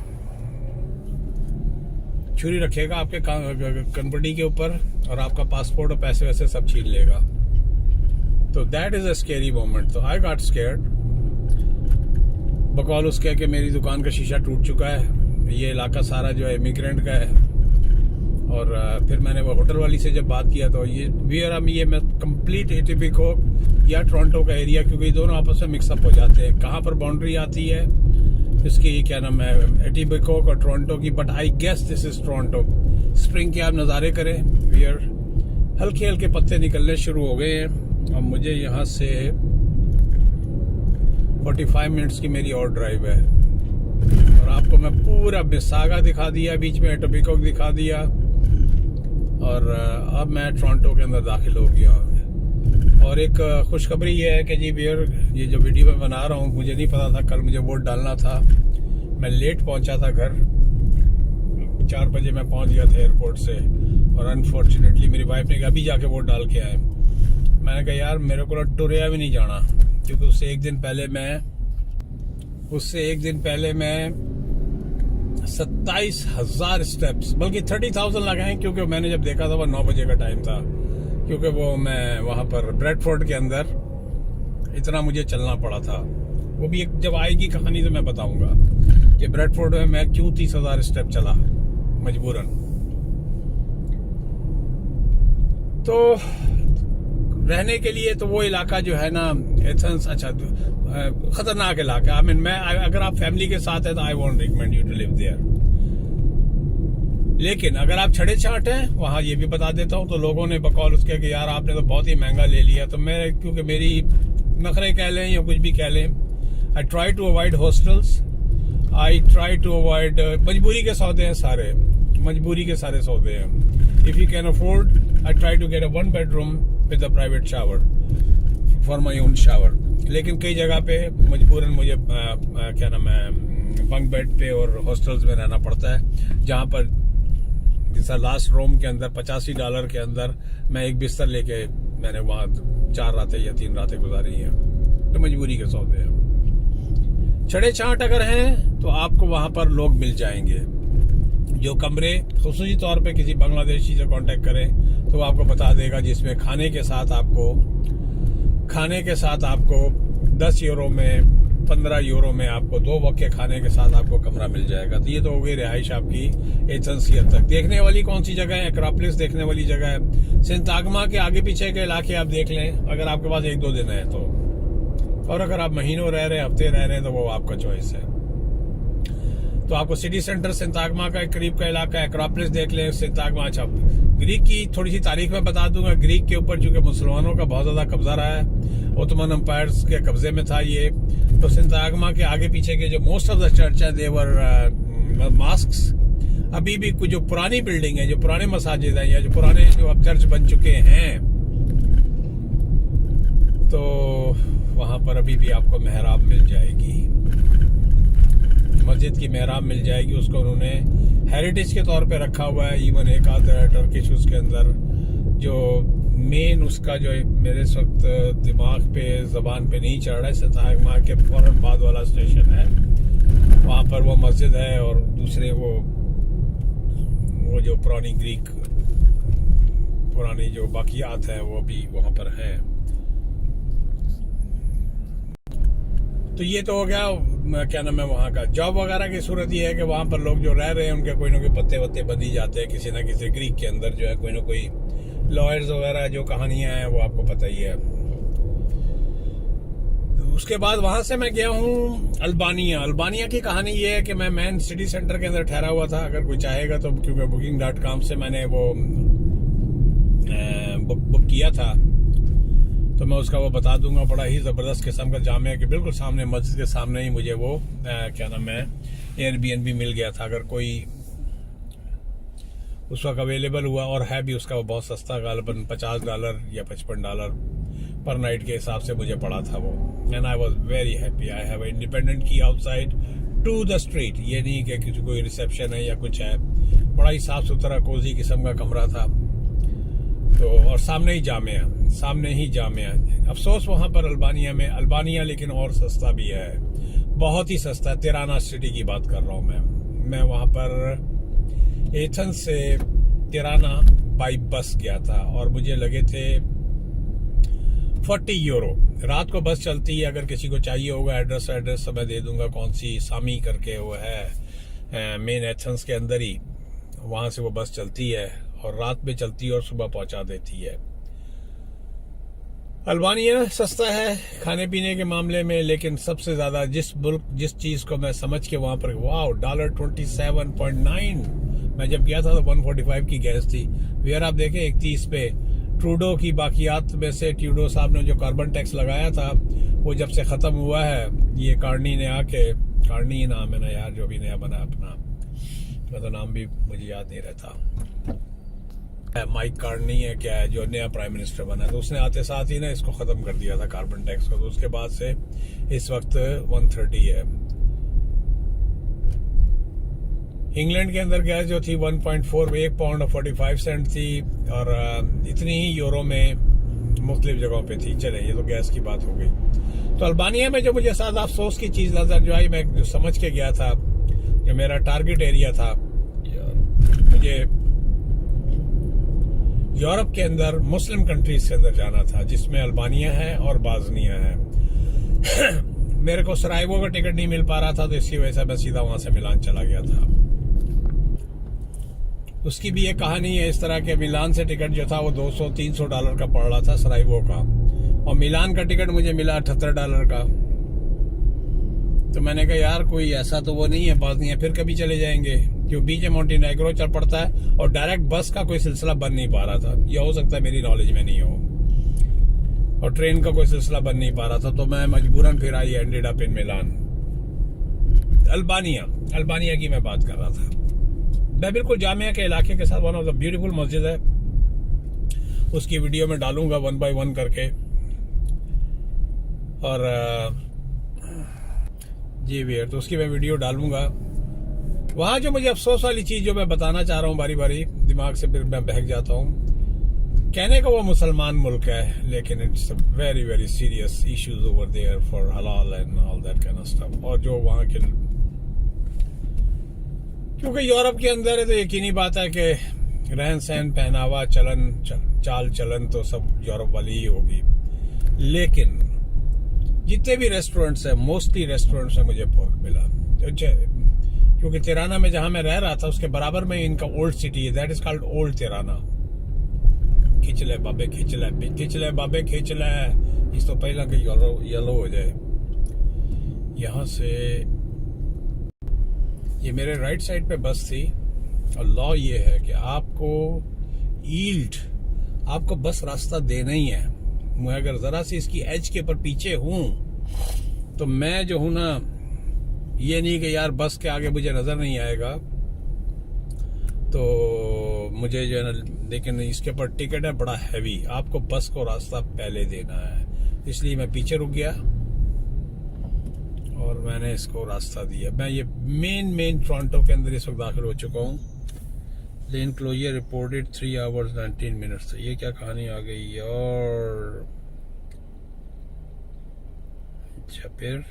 छुरी रखेगा आपके कनपटी के ऊपर और आपका पासपोर्ट और पैसे वैसे सब छीन लेगा। तो that is a scary moment. तो आई गॉट स्केयर्ड। बकौल उसके कि मेरी दुकान का शीशा टूट चुका है, ये इलाका सारा जो है इमिग्रेंट का है। और फिर मैंने वो होटल वाली से जब बात किया तो ये मैं कंप्लीट एटिपिकोक या टोरंटो का एरिया, क्योंकि ये दोनों आपस में मिक्सअप हो जाते हैं। कहाँ पर बाउंड्री आती है इसकी, क्या नाम है, एटिपिकोक और टोरंटो की, but I guess this is Toronto. Spring के आप नज़ारे करें, वियर हल्के हल्के पत्ते निकलने शुरू हो गए हैं। और मुझे यहाँ से 45 मिनट्स की मेरी और ड्राइव है। और आपको मैं पूरा मिसागा दिखा दिया, बीच में एटिपिकोक दिखा दिया, और अब मैं टोरंटो के अंदर दाखिल हो गया। और एक खुशखबरी ये है कि जी वियर, ये जो वीडियो मैं बना रहा हूँ, मुझे नहीं पता था कल मुझे वोट डालना था। मैं लेट पहुंचा था घर, 4 बजे मैं पहुंच गया था एयरपोर्ट से। और अनफॉर्चुनेटली मेरी वाइफ ने कहा अभी जाके वोट डाल के आए। मैंने कहा यार मेरे को टुरिया भी नहीं जाना, क्योंकि उससे एक दिन पहले मैं 27,000 स्टेप्स, बल्कि 30,000 लगाए, क्योंकि मैंने जब देखा था वो 9 बजे का टाइम था। क्योंकि वो मैं वहां पर ब्रेडफोर्ड के अंदर इतना मुझे चलना पड़ा था। वो भी एक जब आएगी कहानी तो मैं बताऊंगा कि ब्रेडफोर्ड में मैं क्यों 30,000 स्टेप चला मजबूरन। तो रहने के लिए तो वो इलाका जो है ना एथेंस, अच्छा खतरनाक इलाका। मैं अगर आप फैमिली के साथ है तो I won't recommend you to live there. लेकिन अगर आप छड़े छाट हैं वहां, ये भी बता देता हूं, तो लोगों ने बकौल उसके कि यार आपने तो बहुत ही महंगा ले लिया। तो मैं, क्योंकि मेरी नखरे कह लें या कुछ भी कह लें, I try to avoid hostels. I try to avoid, मजबूरी के सौदे हैं सारे, मजबूरी के सारे सौदे हैं. If you can afford, I try to get a 1 bedroom with a private shower for my own shower. लेकिन कई जगह पे मजबूरन मुझे क्या नाम है, बंक बेड पे और हॉस्टल्स में रहना पड़ता है, जहाँ पर जैसा लास्ट रूम के अंदर $85 के अंदर मैं एक बिस्तर लेके मैंने वहाँ 4 रातें या 3 रातें गुजारी हैं. तो मजबूरी के सौदे हैं. छड़े छांट अगर हैं तो आपको वहाँ पर लोग मिल जाएंगे जो कमरे खुसूसी तौर पे किसी बांग्लादेशी से कांटेक्ट करें तो आपको बता देगा, जिसमें खाने के साथ आपको 10 यूरो में 15 यूरो में आपको 2 वक्त के खाने के साथ आपको कमरा मिल जाएगा. तो ये तो हो गई रिहाइश आपकी एथेंस तक. देखने वाली कौन सी जगह है? एक्रोपोलिस देखने वाली जगह है. सिंताग्मा के आगे पीछे के इलाके आप देख लें अगर आपके पास 1-2 दिन है तो, और अगर आप महीनों रह रहे हैं, हफ्ते रह रहे हैं, तो वो आपका चॉइस है. तो आपको सिटी सेंटर सिंताग्मा का करीब का इलाका एक्रोपोलिस देख लें. सिंताग्मा. अच्छा, ग्रीक की थोड़ी सी तारीख में बता दूंगा. ग्रीक के ऊपर चूंकि मुसलमानों का बहुत ज्यादा कब्जा रहा है, ओटोमन एम्पायर्स के कब्जे में था ये, तो सिंताग्मा के आगे पीछे के जो मोस्ट ऑफ द चर्च है देवर मास्क्स. अभी भी कुछ जो पुरानी बिल्डिंग है, जो पुराने मसाजिद हैं या जो पुराने जो अब चर्च बन चुके हैं, तो वहां पर अभी भी आपको मेहराब मिल जाएगी, मस्जिद की मेहराब मिल जाएगी. उसको उन्होंने हेरिटेज के तौर पे रखा हुआ है. इवन एक आधा टर्किश उसके अंदर जो मेन उसका जो मेरे इस वक्त दिमाग पे जबान पे नहीं चढ़ रहा है, सिंताग्मा के फौरन बाद वाला स्टेशन है, वहाँ पर वो मस्जिद है. और दूसरे वो जो पुरानी ग्रीक पुरानी जो बाकियात है वो भी वहाँ पर है. तो ये तो हो गया क्या नाम है वहाँ का. जॉब वगैरह की सूरत ये है कि वहाँ पर लोग जो रह रहे हैं उनके कोई ना कोई पत्ते वत्ते बंधी जाते हैं किसी ना किसी. ग्रीक के अंदर जो है कोई ना कोई लॉयर्स वगैरह जो कहानियां हैं वो आपको पता ही है. उसके बाद वहां से मैं गया हूँ अल्बानिया. अल्बानिया की कहानी ये है कि मैं मेन सिटी सेंटर के अंदर ठहरा हुआ था. अगर कोई चाहेगा तो, क्योंकि booking.com से मैंने वो बुक किया था, तो मैं उसका वो बता दूंगा. बड़ा ही जबरदस्त किस्म का जाम है कि बिल्कुल सामने मस्जिद के सामने ही मुझे वो क्या नाम है एयरबीएनबी मिल गया था. अगर कोई उस वक्त अवेलेबल हुआ, और है भी उसका वो बहुत सस्ता, गालबन $50 या $55 पर नाइट के हिसाब से मुझे पड़ा था वो. And I was very happy. I have independent की आउटसाइड टू द स्ट्रीट. ये नहीं कि किसी कोई रिसेप्शन है या कुछ है. बड़ा ही साफ सुथरा कोजी किस्म का कमरा था. तो और सामने ही जामिया. अफसोस वहां पर अल्बानिया में, अल्बानिया लेकिन और सस्ता भी है, बहुत ही सस्ता. तिराना सिटी की बात कर रहा हूँ मैं वहां पर एथेंस से तिराना बाई बस गया था और मुझे लगे थे 40 यूरो. रात को बस चलती है, अगर किसी को चाहिए होगा एड्रेस तो मैं दे दूंगा. कौन सी सामी करके वो है मेन एथेंस के अंदर ही, वहां से वो बस चलती है और रात में चलती है और सुबह पहुंचा देती है. अल्बानिया सस्ता है खाने पीने के मामले में, लेकिन सबसे ज्यादा जिस चीज को मैं समझ के वहां पर $27.9 मैं जब गया था तो 145 की गैस थी. वेयर आप देखें 31 पे. ट्रूडो की बाकियात में से ट्रूडो साहब ने जो कार्बन टैक्स लगाया था वो जब से खत्म हुआ है, ये कार्नी ने आके, कार्नी नाम है ना यार जो भी नया बना अपना, मैं तो नाम भी मुझे याद नहीं रहता, माइक कार्नी है क्या है जो नया प्राइम मिनिस्टर बना, तो उसने आते साथ ही ना इसको खत्म कर दिया था कार्बन टैक्स को. तो उसके बाद से इस वक्त 130 है. इंग्लैंड के अंदर गैस जो थी 1.4 1 पाउंड और 45 सेंट थी, और इतनी ही यूरो में मुख्तलिफ जगहों पे थी. चले, ये तो गैस की बात हो गई. तो अल्बानिया में जो मुझे ज्यादा अफसोस की चीज नजर जो आई, मैं जो समझ के गया था, जो मेरा टारगेट एरिया था, मुझे यूरोप के अंदर मुस्लिम कंट्रीज के अंदर जाना था, जिसमें अल्बानिया है और बाजनिया है. मेरे को सराइवो का टिकट नहीं मिल पा रहा था, तो इसकी वजह से मैं सीधा वहां से मिलान चला गया था. उसकी भी एक कहानी है इस तरह के. मिलान से टिकट जो था वो $200-300 का पड़ रहा था सराइवो का, और मिलान का टिकट मुझे मिला $78 का. तो मैंने कहा यार कोई ऐसा तो वो नहीं है, बात नहीं है, फिर कभी चले जाएंगे, जो बीच मोंटेनेग्रो चल पड़ता है, और डायरेक्ट बस का कोई सिलसिला बन नहीं पा रहा था. यह हो सकता है मेरी नॉलेज में नहीं हो, और ट्रेन का कोई सिलसिला बन नहीं पा रहा था. तो मैं मजबूरन फिर I ended up in Milan. Albania की मैं बात कर रहा था। मैं बिल्कुल जामिया के इलाके के साथ, वन ऑफ द ब्यूटीफुल मस्जिद है, उसकी वीडियो में डालूंगा 1 by 1 करके। और जी वीर, तो उसकी मैं वीडियो डालूंगा। वहाँ जो मुझे अफसोस वाली चीज़ जो मैं बताना चाह रहा हूँ, बारी बारी दिमाग से फिर मैं बहक जाता हूँ। कहने का वो मुसलमान मुल्क है, लेकिन it's very very serious issues over there for हलाल and all that kind of stuff. और जो वहाँ के, क्योंकि यूरोप के अंदर है तो यकीनी बात है कि रहन सहन, पहनावा, चलन, चाल चलन तो सब यूरोप वाली ही होगी। लेकिन जितने भी रेस्टोरेंट्स हैं, मोस्टली रेस्टोरेंट्स में मुझे पोर्क मिला। क्योंकि तिराना में जहां मैं रह रहा था उसके बराबर में इनका ओल्ड सिटी है, that is called old Tirana. खिंचले बाबे खिंचले, इस तो पहला कि येलो हो जाए। यहाँ से ये मेरे राइट साइड पे बस थी, और लॉ ये है कि आपको बस रास्ता देना ही है। मैं अगर जरा सी इसकी एज के ऊपर पीछे हूं तो मैं जो हूं ना, ये नहीं कि यार बस के आगे मुझे नजर नहीं आएगा तो मुझे जो है ना, लेकिन इसके ऊपर टिकट है बड़ा हैवी, आपको बस को रास्ता पहले देना है। इसलिए मैं पीछे रुक गया और मैंने इसको रास्ता दिया। मैं ये मेन टोरंटो के अंदर इस वक्त दाखिल हो चुका हूँ। लेन क्लोजर रिपोर्टेड 3 hours 19 minutes। ये क्या कहानी आ गई यार। अच्छा, फिर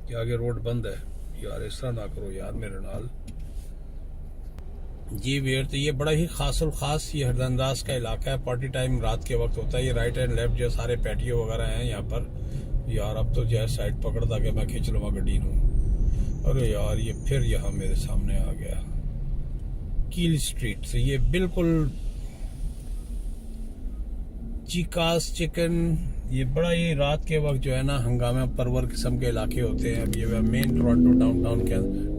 क्या आगे रोड बंद है यार, इस तरह ना करो यार मेरे नाल। जी वीर, तो ये बड़ा ही खास ये हरदंदाज का इलाका है। पार्टी टाइम रात के वक्त होता है। ये राइट एंड लेफ्ट जो सारे पैटियो वगैरह हैं यहाँ पर। यार अब तो जो है साइड पकड़ था कि मैं खींच लूँगा गड्डी नू। अरे यार, ये फिर यहाँ मेरे सामने आ गया कील स्ट्रीट से। ये बिल्कुल चिकास चिकन, ये बड़ा ही रात के वक्त जो है ना हंगामा परवर किस्म के इलाके होते हैं। अब ये मेन टोरंटो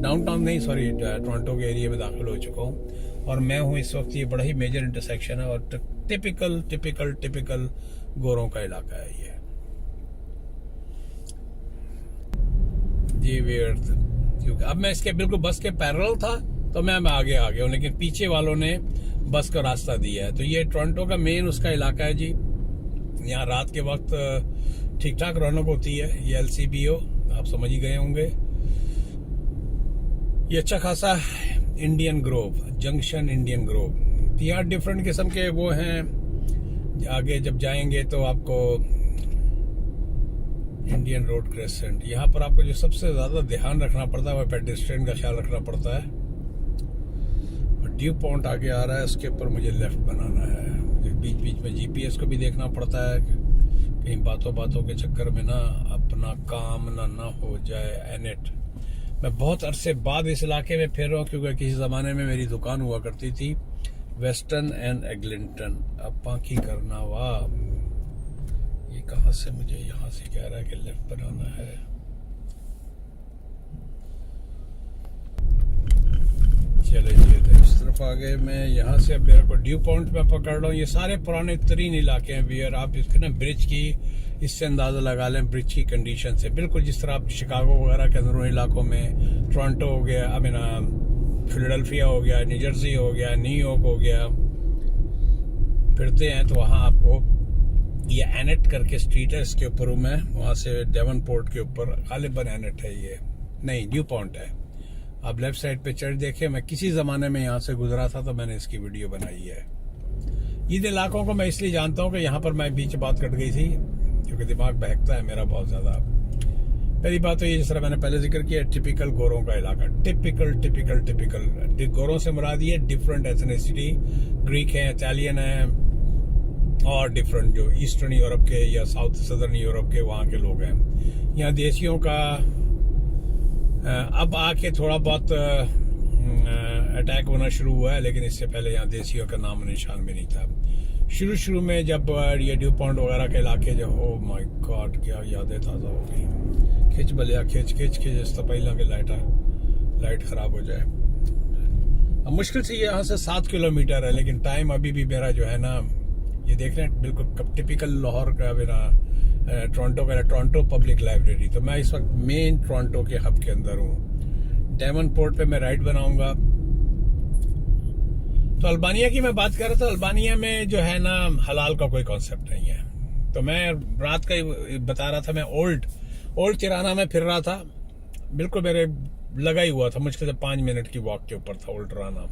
डाउनटाउन नहीं, सॉरी, टोरंटो के एरिया में दाखिल हो चुका हूँ और मैं हूँ इस वक्त। ये बड़ा ही मेजर इंटरसेक्शन है और टिपिकल गोरों का इलाका है ये। जी वेयर, क्योंकि अब मैं इसके बिल्कुल बस के पैरेलल था तो मैं आगे आ गया हूँ, लेकिन पीछे वालों ने बस का रास्ता दिया है। तो ये टोरंटो का मेन उसका इलाका है जी। यहाँ रात के वक्त ठीक ठाक रौनक होती है। ये LCBO आप समझ ही गए होंगे। ये अच्छा खासा Indian Grove junction, Indian Grove. यहाँ डिफरेंट किस्म के वो हैं। आगे जब जाएंगे तो आपको इंडियन रोड क्रेसेंट, यहाँ पर आपको जो सबसे ज्यादा ध्यान रखना पड़ता है वह पेडेस्ट्रियन का ख्याल रखना पड़ता है। ड्यू पॉइंट आगे आ रहा है, उसके ऊपर मुझे लेफ्ट बनाना है। बीच में GPS को भी देखना पड़ता है, कहीं बातों के चक्कर में ना अपना काम ना हो जाए। एनेट, मैं बहुत अरसे बाद इस इलाके में फिर रहा हूँ, क्योंकि किसी जमाने में मेरी दुकान हुआ करती थी वेस्टर्न एंड एग्लिंटन। अब बाकी करना वाह, ये कहाँ से मुझे यहाँ से कह रहा है कि लेफ्ट बनाना है। चले इस तरफ आ गए। मैं यहाँ से अब मेरे को ड्यू पॉइंट में पकड़ रहा हूँ। ये सारे पुराने तरीन इलाके हैं वियर। आप इसके ना ब्रिज की, इससे अंदाजा लगा लें ब्रिज की कंडीशन से। बिल्कुल जिस तरह आप शिकागो वगैरह के अंदरूनी इलाकों में, टोरंटो हो गया, आई मीन फिलाडेल्फिया हो गया, न्यू जर्सी हो गया, न्यूयॉर्क हो गया, फिरते हैं तो वहाँ आपको ये एनेट करके स्ट्रीट है, इसके ऊपर हूँ मैं। वहाँ से डेवनपोर्ट के ऊपर गालिबन एनेट है, ये नहीं ड्यू पॉइंट है। आप लेफ्ट साइड पे चढ़ देखें, मैं किसी जमाने में यहाँ से गुजरा था तो मैंने इसकी वीडियो बनाई है। इन इलाकों को मैं इसलिए जानता हूँ कि यहाँ पर मैं बीच बात कट गई थी, क्योंकि दिमाग बहकता है मेरा बहुत ज्यादा। पहली बात तो ये, जिस तरह मैंने पहले जिक्र किया, टिपिकल गोरों का इलाका। टिपिकल गोरों से मुराद ये डिफरेंट एथनिसिटी, ग्रीक है, इटालियन है, और डिफरेंट जो ईस्टर्न यूरोप के या साउथ सदर्न यूरोप के वहाँ के लोग हैं। यहाँ देशियों का अब आके थोड़ा बहुत अटैक होना शुरू हुआ है, लेकिन इससे पहले यहाँ देशियों का नाम निशान भी नहीं था। शुरू में जब ये ड्यू पॉइंट वगैरह के इलाके जो, ओ माय गॉड, क्या यादें ताज़ा हो गई। खिंच बलिया खिंच इस तो पहला के लाइट खराब हो जाए। अब मुश्किल से यहाँ से 7 किलोमीटर है, लेकिन टाइम अभी भी मेरा जो है ना, ये देख रहे हैं बिल्कुल टिपिकल लाहौर का मेरा टोरंटो का टोरंटो पब्लिक लाइब्रेरी। तो मैं इस वक्त मेन टोरंटो के हब के अंदर हूँ। डेवनपोर्ट पे मैं राइड बनाऊंगा। तो अल्बानिया की मैं बात कर रहा था। अल्बानिया में जो है ना हलाल का कोई कॉन्सेप्ट नहीं है। तो मैं रात का ही बता रहा था, मैं ओल्ड तिराना में फिर रहा था। बिल्कुल मेरे लगा ही हुआ था, मुश्किल से 5 मिनट की वॉक के ऊपर था ओल्ड तिराना।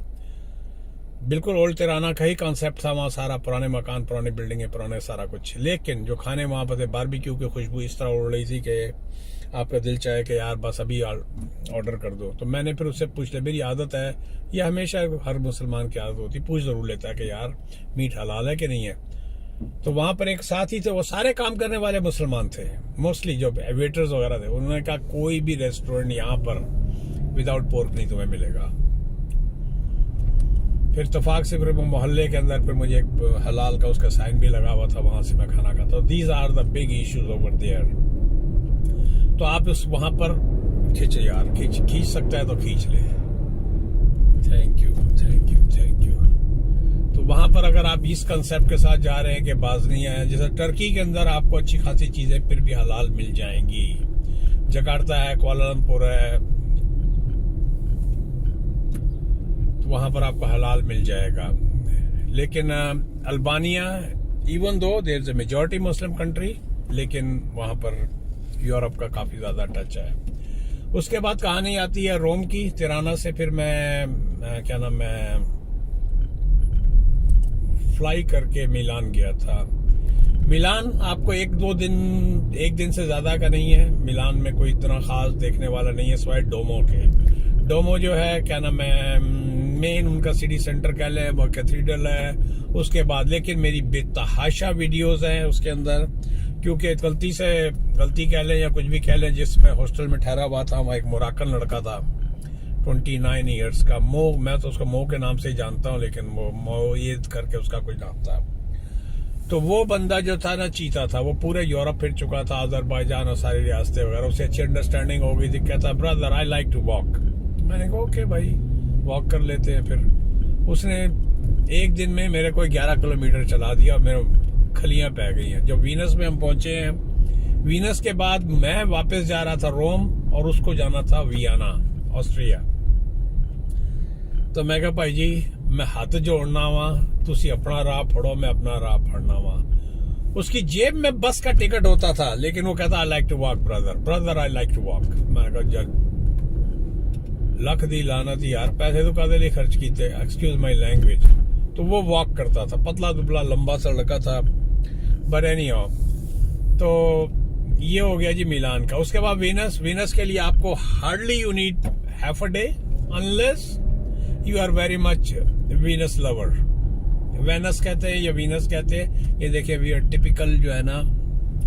बिल्कुल ओल्ड तिराना का ही कॉन्सेप्ट था वहाँ। सारा पुराने मकान, पुराने बिल्डिंगें, पुराने सारा कुछ। लेकिन जो खाने वहाँ पर थे, बारबेक्यू की खुशबू इस तरह उड़ रही थी कि आपका दिल चाहे कि यार बस अभी ऑर्डर कर दो। तो मैंने फिर उससे पूछ लिया, मेरी आदत है, ये हमेशा हर मुसलमान की आदत होती, पूछ जरूर लेता है कि यार मीट हलाल है कि नहीं है। तो वहाँ पर एक साथी थे, वो सारे काम करने वाले मुसलमान थे, मोस्टली जो वेटर्स वगैरह थे। उन्होंने कहा कोई भी रेस्टोरेंट यहाँ पर विदाउट पोर्क नहीं तुम्हें मिलेगा। फिर इत्तेफाक से फिर मोहल्ले के अंदर फिर मुझे एक हलाल का उसका साइन भी लगा हुआ था, वहां से मैं खाना खाता। These are the big issues over there. तो आप उस वहां पर खींचे यार, खींच सकता है तो खींच ले। Thank you. तो वहां पर अगर आप इस कंसेप्ट के साथ जा रहे हैं कि बाज़नियां है, जैसे टर्की के अंदर आपको अच्छी खासी चीजें फिर भी हलाल मिल जाएंगी। जकार्ता है, कुआलालंपुर है, वहां पर आपको हलाल मिल जाएगा। लेकिन Albania, even though there is a majority Muslim country, लेकिन वहां पर यूरोप का काफी ज्यादा टच है। उसके बाद कहानी आती है रोम की। तिराना से फिर मैं फ्लाई करके मिलान गया था। मिलान आपको एक दिन से ज्यादा का नहीं है। मिलान में कोई इतना खास देखने वाला नहीं है सिवाय डोमो के। डोमो जो है मेन उनका सिटी सेंटर कह लें, वो कैथीड्रल है। उसके बाद लेकिन मेरी बेतहाशा वीडियोस हैं उसके अंदर, क्योंकि गलती कह लें या कुछ भी कह लें, जिसमें हॉस्टल में ठहरा हुआ था वहाँ एक मोराकन लड़का था 29 ईयर्स का, मैं तो उसको मो के नाम से ही जानता हूँ, लेकिन वो मोयद करके उसका कोई नाम था। तो वो बंदा जो था ना चीता था, वो पूरे यूरोप फिर चुका था, अजरबैजान और सारी रियासतें वगैरह। उससे अच्छी अंडरस्टैंडिंग हो गई थी। कहता brother I like to walk. मैंने कहा ओके भाई वॉक कर लेते हैं। फिर उसने एक दिन में मेरे को 11 किलोमीटर चला दिया। मेरे खलियां पै गई हैं। जब वीनस में हम पहुंचे हैं, वीनस के बाद मैं वापस जा रहा था रोम और उसको जाना था वियना, ऑस्ट्रिया। तो मैं कहा भाई जी मैं हाथ जोड़ना वा, तुसी अपना राह फड़ो, मैं अपना राह फड़ना वा। उसकी जेब में बस का टिकट होता था, लेकिन वो कहता I like to walk brother I like to walk. मैं कहा जब लख दी लानत यार, पैसे तो कादे लिए खर्च कीते, एक्सक्यूज माई लैंग्वेज। तो वो वॉक करता था, पतला दुबला लंबा सा लड़का था, बट एनी हाउ। तो ये हो गया जी मिलान का। उसके बाद वीनस के लिए आपको hardly you need half a day unless you are very much Venice lover. Venice कहते हैं या वीनस कहते हैं। ये देखिए वी आर टिपिकल जो है ना,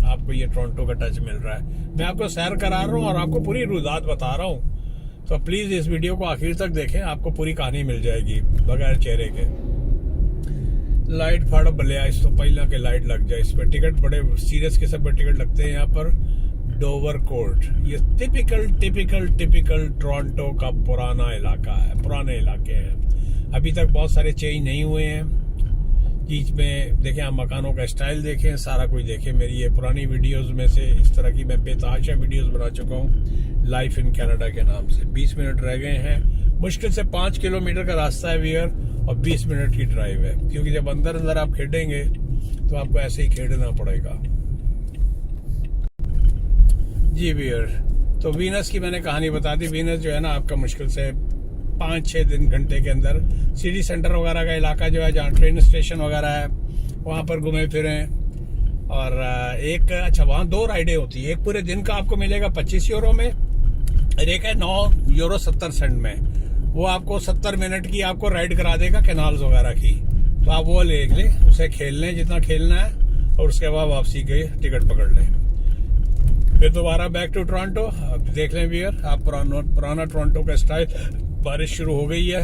आपको ये टोरंटो का टच मिल रहा है। मैं आपको सैर करा रहा हूँ और आपको पूरी रुदात बता रहा हूँ। तो प्लीज इस वीडियो को आखिर तक देखें, आपको पूरी कहानी मिल जाएगी बगैर चेहरे के। लाइट फाड़ो बलिया, इस तो पहला के लाइट लग जाए। इस पर टिकट बड़े सीरियस किस्म के टिकट लगते हैं यहाँ पर। डोवर कोर्ट, ये टिपिकल टोरंटो का पुराना इलाका है, पुराने इलाके हैं। अभी तक बहुत सारे चेंज नहीं हुए हैं। बीच में देखें आप मकानों का स्टाइल देखें, सारा कुछ देखें। मेरी ये पुरानी वीडियोस में से इस तरह की मैं बेतहाशा वीडियोस बना चुका हूँ लाइफ इन कनाडा के नाम से। 20 मिनट रह गए हैं। मुश्किल से 5 किलोमीटर का रास्ता है वियर और 20 मिनट की ड्राइव है, क्योंकि जब अंदर आप खेडेंगे तो आपको ऐसे ही खेडना पड़ेगा जी वियर। तो वीनस की मैंने कहानी बता दी। वीनस जो है ना आपका मुश्किल से 5-6 घंटे के अंदर सिटी सेंटर वगैरह का इलाका जो है, जहाँ ट्रेन स्टेशन वगैरह है, वहाँ पर घूमे फिरें। और एक अच्छा वहाँ 2 राइडें होती है। एक पूरे दिन का आपको मिलेगा 25 यूरो में, और एक है 9 यूरो 70 सेंट में। वो आपको 70 मिनट की आपको राइड करा देगा कैनाल्स वगैरह की। तो आप वो ले लें, उसे खेल लें जितना खेलना है, और उसके बाद वापसी के टिकट पकड़ लें। फिर दोबारा बैक टू टोरंटो। अब देख लें वियर, आप पुराना टोरंटो का स्टाइल। बारिश शुरू हो गई है,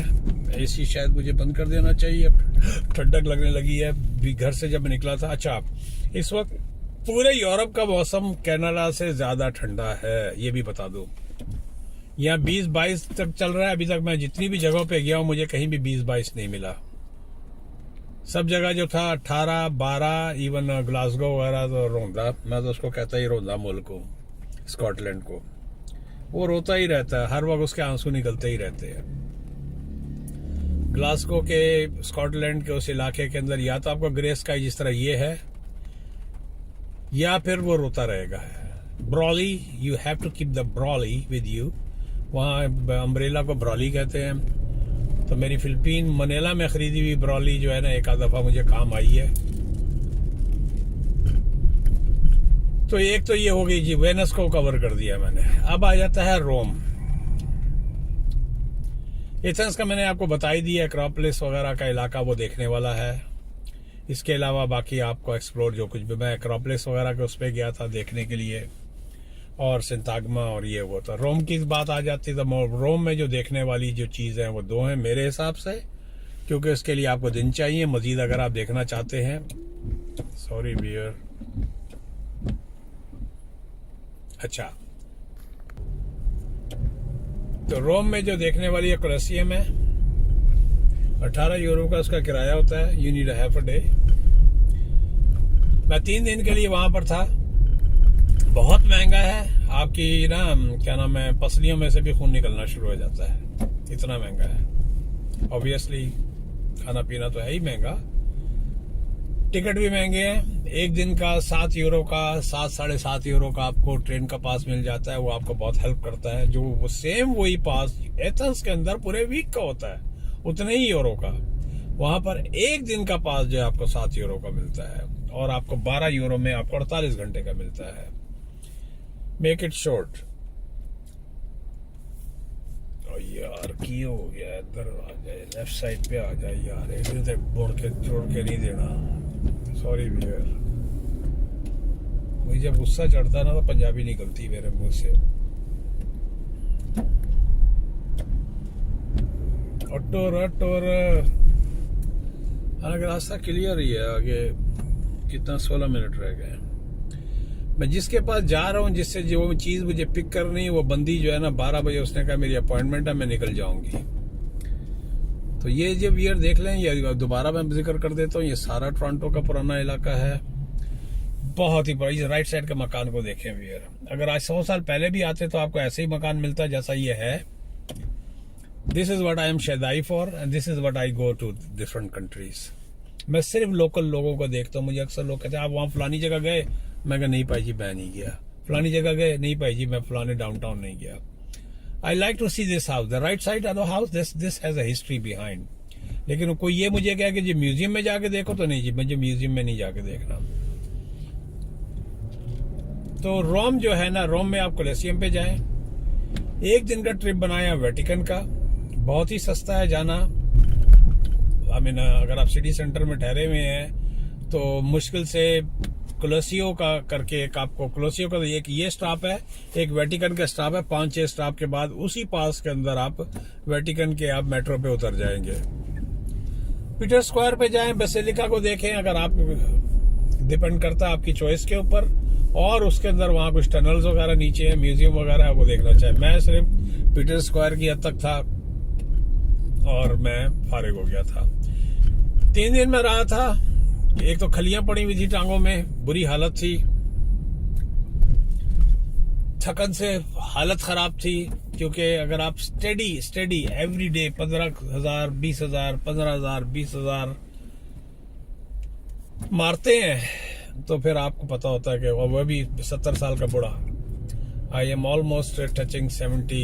एसी शायद मुझे बंद कर देना चाहिए, ठंडक लगने लगी है भी घर से जब निकला था। अच्छा, इस वक्त पूरे यूरोप का मौसम कनाडा से ज्यादा ठंडा है, ये भी बता दूं। यहाँ 20-22 तक चल रहा है। अभी तक मैं जितनी भी जगहों पे गया हूँ मुझे कहीं भी 20-22 नहीं मिला। सब जगह जो था 18, 12, इवन ग्लासगो वगैरह तो रोंदा, मैं तो उसको कहता ही रोंदा मुल्क को, स्कॉटलैंड को, वो रोता ही रहता है, हर वक्त उसके आंसू निकलते ही रहते हैं। ग्लासगो के, स्कॉटलैंड के उस इलाके के अंदर या तो आपका ग्रे स्काई जिस तरह ये है, या फिर वो रोता रहेगा। Brolly, you have to keep the brolly with you, वहाँ अम्ब्रेला को ब्रॉली कहते हैं। तो मेरी फिलिपीन मनीला में खरीदी हुई ब्रॉली जो है ना, एक आध दफा मुझे काम आई है। तो एक तो ये हो गई जी, वेनस को कवर कर दिया मैंने। अब आ जाता है रोम। एथेंस का मैंने आपको बता ही दिया, एक्रोपोलिस वगैरह का इलाका वो देखने वाला है। इसके अलावा बाकी आपको एक्सप्लोर जो कुछ भी, मैं एक्रोपोलिस वगैरह के उस पर गया था देखने के लिए, और सिंताग्मा और ये वो। तो रोम की बात आ जाती, तो रोम में जो देखने वाली जो चीज़ है वो दो हैं मेरे हिसाब से, क्योंकि उसके लिए आपको दिन चाहिए मजीद अगर आप देखना चाहते हैं। Sorry beer. अच्छा, तो रोम में जो देखने वाली है कोलोसियम है, 18 यूरो का उसका किराया होता है। You need half a day. मैं 3 दिन के लिए वहां पर था। बहुत महंगा है, आपकी ना क्या नाम है, पसलियों में से भी खून निकलना शुरू हो जाता है, इतना महंगा है। ऑब्वियसली खाना पीना तो है ही महंगा, टिकट भी महंगे हैं। एक दिन का 7 यूरो का, 7 साढ़े 7 यूरो का आपको ट्रेन का पास मिल जाता है, वो आपको बहुत हेल्प करता है। जो वो सेम वही पास एथेंस के अंदर पूरे वीक का होता है, उतने ही यूरो का। वहां पर एक दिन का पास जो है आपको 7 यूरो का मिलता है, और आपको 12 यूरो में आपको 48 घंटे का मिलता है। Make it short. यार की हो गया, इधर आ जाए, लेफ्ट साइड पे आ जाए यार, इधर बोड़ के छोड़ के नहीं देना। सॉरी भैया, मुझे जब गुस्सा चढ़ता ना तो पंजाबी निकलती मेरे मुंह से। और हालांकि रास्ता क्लियर ही है, आगे कितना 16 मिनट रह गए। मैं जिसके पास जा रहा हूँ, जिससे जो चीज मुझे पिक करनी है, वो बंदी जो है ना 12 बजे उसने कहा मेरी अपॉइंटमेंट है, मैं निकल जाऊंगी। तो ये जब ईयर देख लें, ये दोबारा मैं जिक्र कर देता हूँ, ये सारा टोरंटो का पुराना इलाका है, बहुत ही पुराना। राइट साइड के मकान को देखें ईयर, अगर आज 100 साल पहले भी आते तो आपको ऐसे ही मकान मिलता जैसा ये है। This is what I am शेदाई for, and this is what I go to different countries. मैं सिर्फ लोकल लोगों को देखता हूँ। मुझे अक्सर लोग कहते हैं आप वहाँ फलानी जगह गए, मैं कहा नहीं भाई जी मैं नहीं गया। फलानी जगह गए, नहीं भाई जी मैं फलाने डाउनटाउन नहीं गया। I like to see this house, the right side of the house, this has a history behind. लेकिन कोई ये मुझे कहा कि जी म्यूजियम में जाके देखो, तो नहीं जी मुझे म्यूजियम में नहीं जाके देखना। तो रोम जो है ना, रोम में आप कोलोसियम पे जाएं। एक दिन का ट्रिप बनाया वेटिकन का, बहुत ही सस्ता है जाना। आई मीन अगर आप सिटी सेंटर में ठहरे हुए हैं तो मुश्किल से कोलोसियो का करके एक आपको, कोलोसियो का एक ये स्टॉप है, एक वेटिकन का स्टॉप है, 5-6 स्टॉप के बाद उसी पास के अंदर आप वेटिकन के आप मेट्रो पे उतर जाएंगे। पीटर स्क्वायर पे जाएं, बेसिलिका को देखें, अगर आप, डिपेंड करता है आपकी चॉइस के ऊपर। और उसके अंदर वहां कुछ टनल्स वगैरह नीचे है, म्यूजियम वगैरह है, वो देखना चाहिए। मैं सिर्फ पीटर स्क्वायर की हद तक था और मैं फारिग हो गया था। 3 दिन में रहा था। एक तो खलियां पड़ी हुई थी टांगों में, बुरी हालत थी, थकन से हालत खराब थी। क्योंकि अगर आप स्टेडी एवरी डे 15,000, 20,000, 15,000, 20,000 मारते हैं तो फिर आपको पता होता है कि वह भी 70 साल का बूढ़ा। आई एम ऑलमोस्ट टचिंग 70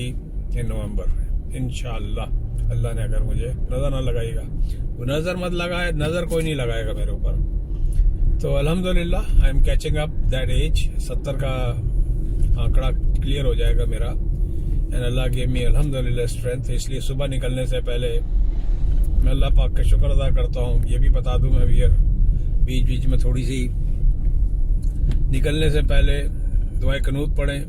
इन नवंबर इंशाल्लाह। अल्लाह ने अगर मुझे नजर ना लगाएगा, वो नजर मत लगाए, नजर कोई नहीं लगाएगा मेरे ऊपर। तो अल्हम्दुलिल्लाह I am catching up that age. 70 का आंकड़ा क्लियर हो जाएगा मेरा। एंड अल्लाह गिव मी अल्हम्दुलिल्लाह स्ट्रेंथ। इसलिए सुबह निकलने से पहले मैं अल्लाह पाक का शुक्र अदा करता हूँ। ये भी बता दूं मैं भी, बीच बीच में थोड़ी सी निकलने से पहले दुआए कनूत पढ़ें।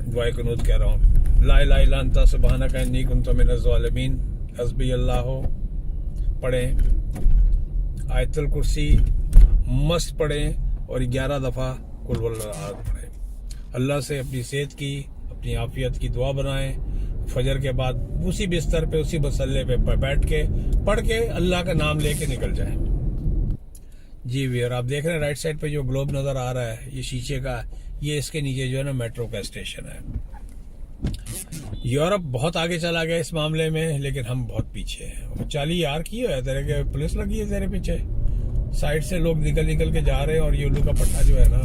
दुआए कनूत कह रहा हूँ, ला इलाहा इल्ला अंता सुब्हानका इन्नी कुन्तु मिनज़ ज़ालिमीन, हस्बी अल्लाह पढ़ें। आयतुल कुर्सी मस्त पढ़ें और 11 दफ़ा कुल वल्लाह अहद पढ़ें। अल्लाह से अपनी सेहत की, अपनी आफियत की दुआ बनाएं फजर के बाद उसी बिस्तर पे उसी मसल्ले पे बैठ के पढ़ के अल्लाह का नाम लेके निकल जाए। जी वीर, आप देख रहे हैं राइट साइड पे जो ग्लोब नजर आ रहा है, ये शीशे का, ये इसके नीचे जो है ना मेट्रो का स्टेशन है। यूरोप बहुत आगे चला गया इस मामले में, लेकिन हम बहुत पीछे हैं। चाली यार की है तेरे के, पुलिस लगी है तेरे पीछे, साइड से लोग निकल के जा रहे हैं, और ये उल्लू का पट्टा जो है ना,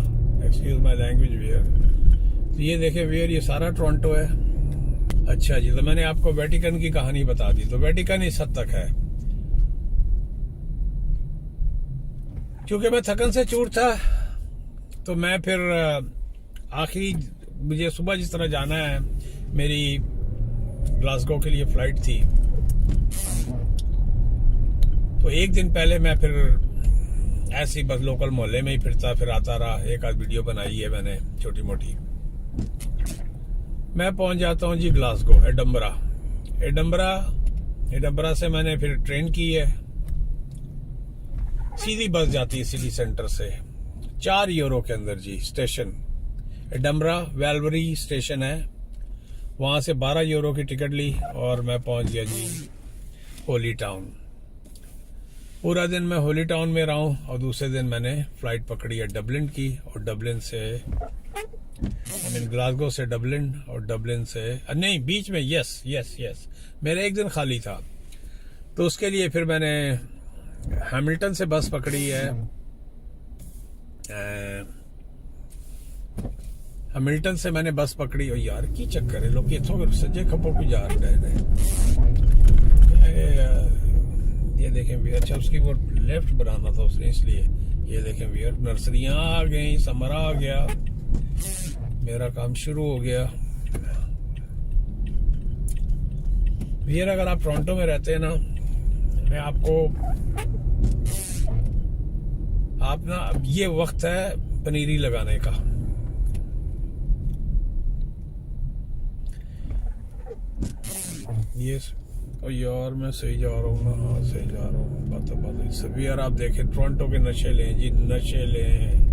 एक्सक्यूज माई लैंग्वेज वीर। तो ये देखे वीर, ये सारा टोरंटो है। अच्छा जी, तो मैंने आपको वेटिकन की कहानी बता दी। तो वेटिकन इस हद तक है, क्योंकि मैं थकन से चूर था, तो मैं फिर आखिरी, मुझे सुबह जिस तरह जाना है, मेरी ग्लासगो के लिए फ्लाइट थी, तो एक दिन पहले मैं फिर ऐसे ही बस लोकल मोहल्ले में ही फिर आता रहा। एक आध वीडियो बनाई है मैंने छोटी मोटी। मैं पहुंच जाता हूं जी ग्लासगो, एडम्बरा से मैंने फिर ट्रेन की है, सीधी बस जाती है सिटी सेंटर से, 4 यूरो के अंदर जी। स्टेशन एडम्बरा वेलवरी स्टेशन है, वहां से 12 यूरो की टिकट ली और मैं पहुंच गया जी होली टाउन। पूरा दिन मैं होली टाउन में रहा हूं, और दूसरे दिन मैंने फ्लाइट पकड़ी है डबलिन की, और डबलिन से ग्लासगो से डबलिन, और डबलिन से नहीं, बीच में यस मेरा एक दिन खाली था, तो उसके लिए फिर मैंने हैमिल्टन से बस पकड़ी है। हैमिल्टन से मैंने बस पकड़ी, और यार की चक्कर है, लोग इतों सज्जे खपो को जा रहे हैं। ये देखें वीर, अच्छा उसकी वो लेफ्ट बनाना था उसने, इसलिए ये देखें वीर, नर्सरियां आ गई, समर आ गया, मेरा काम शुरू हो गया। वीर, अगर आप टोरंटो में रहते हैं ना, मैं आपको ये वक्त है पनीरी लगाने का। ये और यार मैं सही जा रहा हूँ ना, हाँ सही जा रहा हूँ, बात सभी। यार आप देखें टोरंटो के नशे लें जी, नशे लें।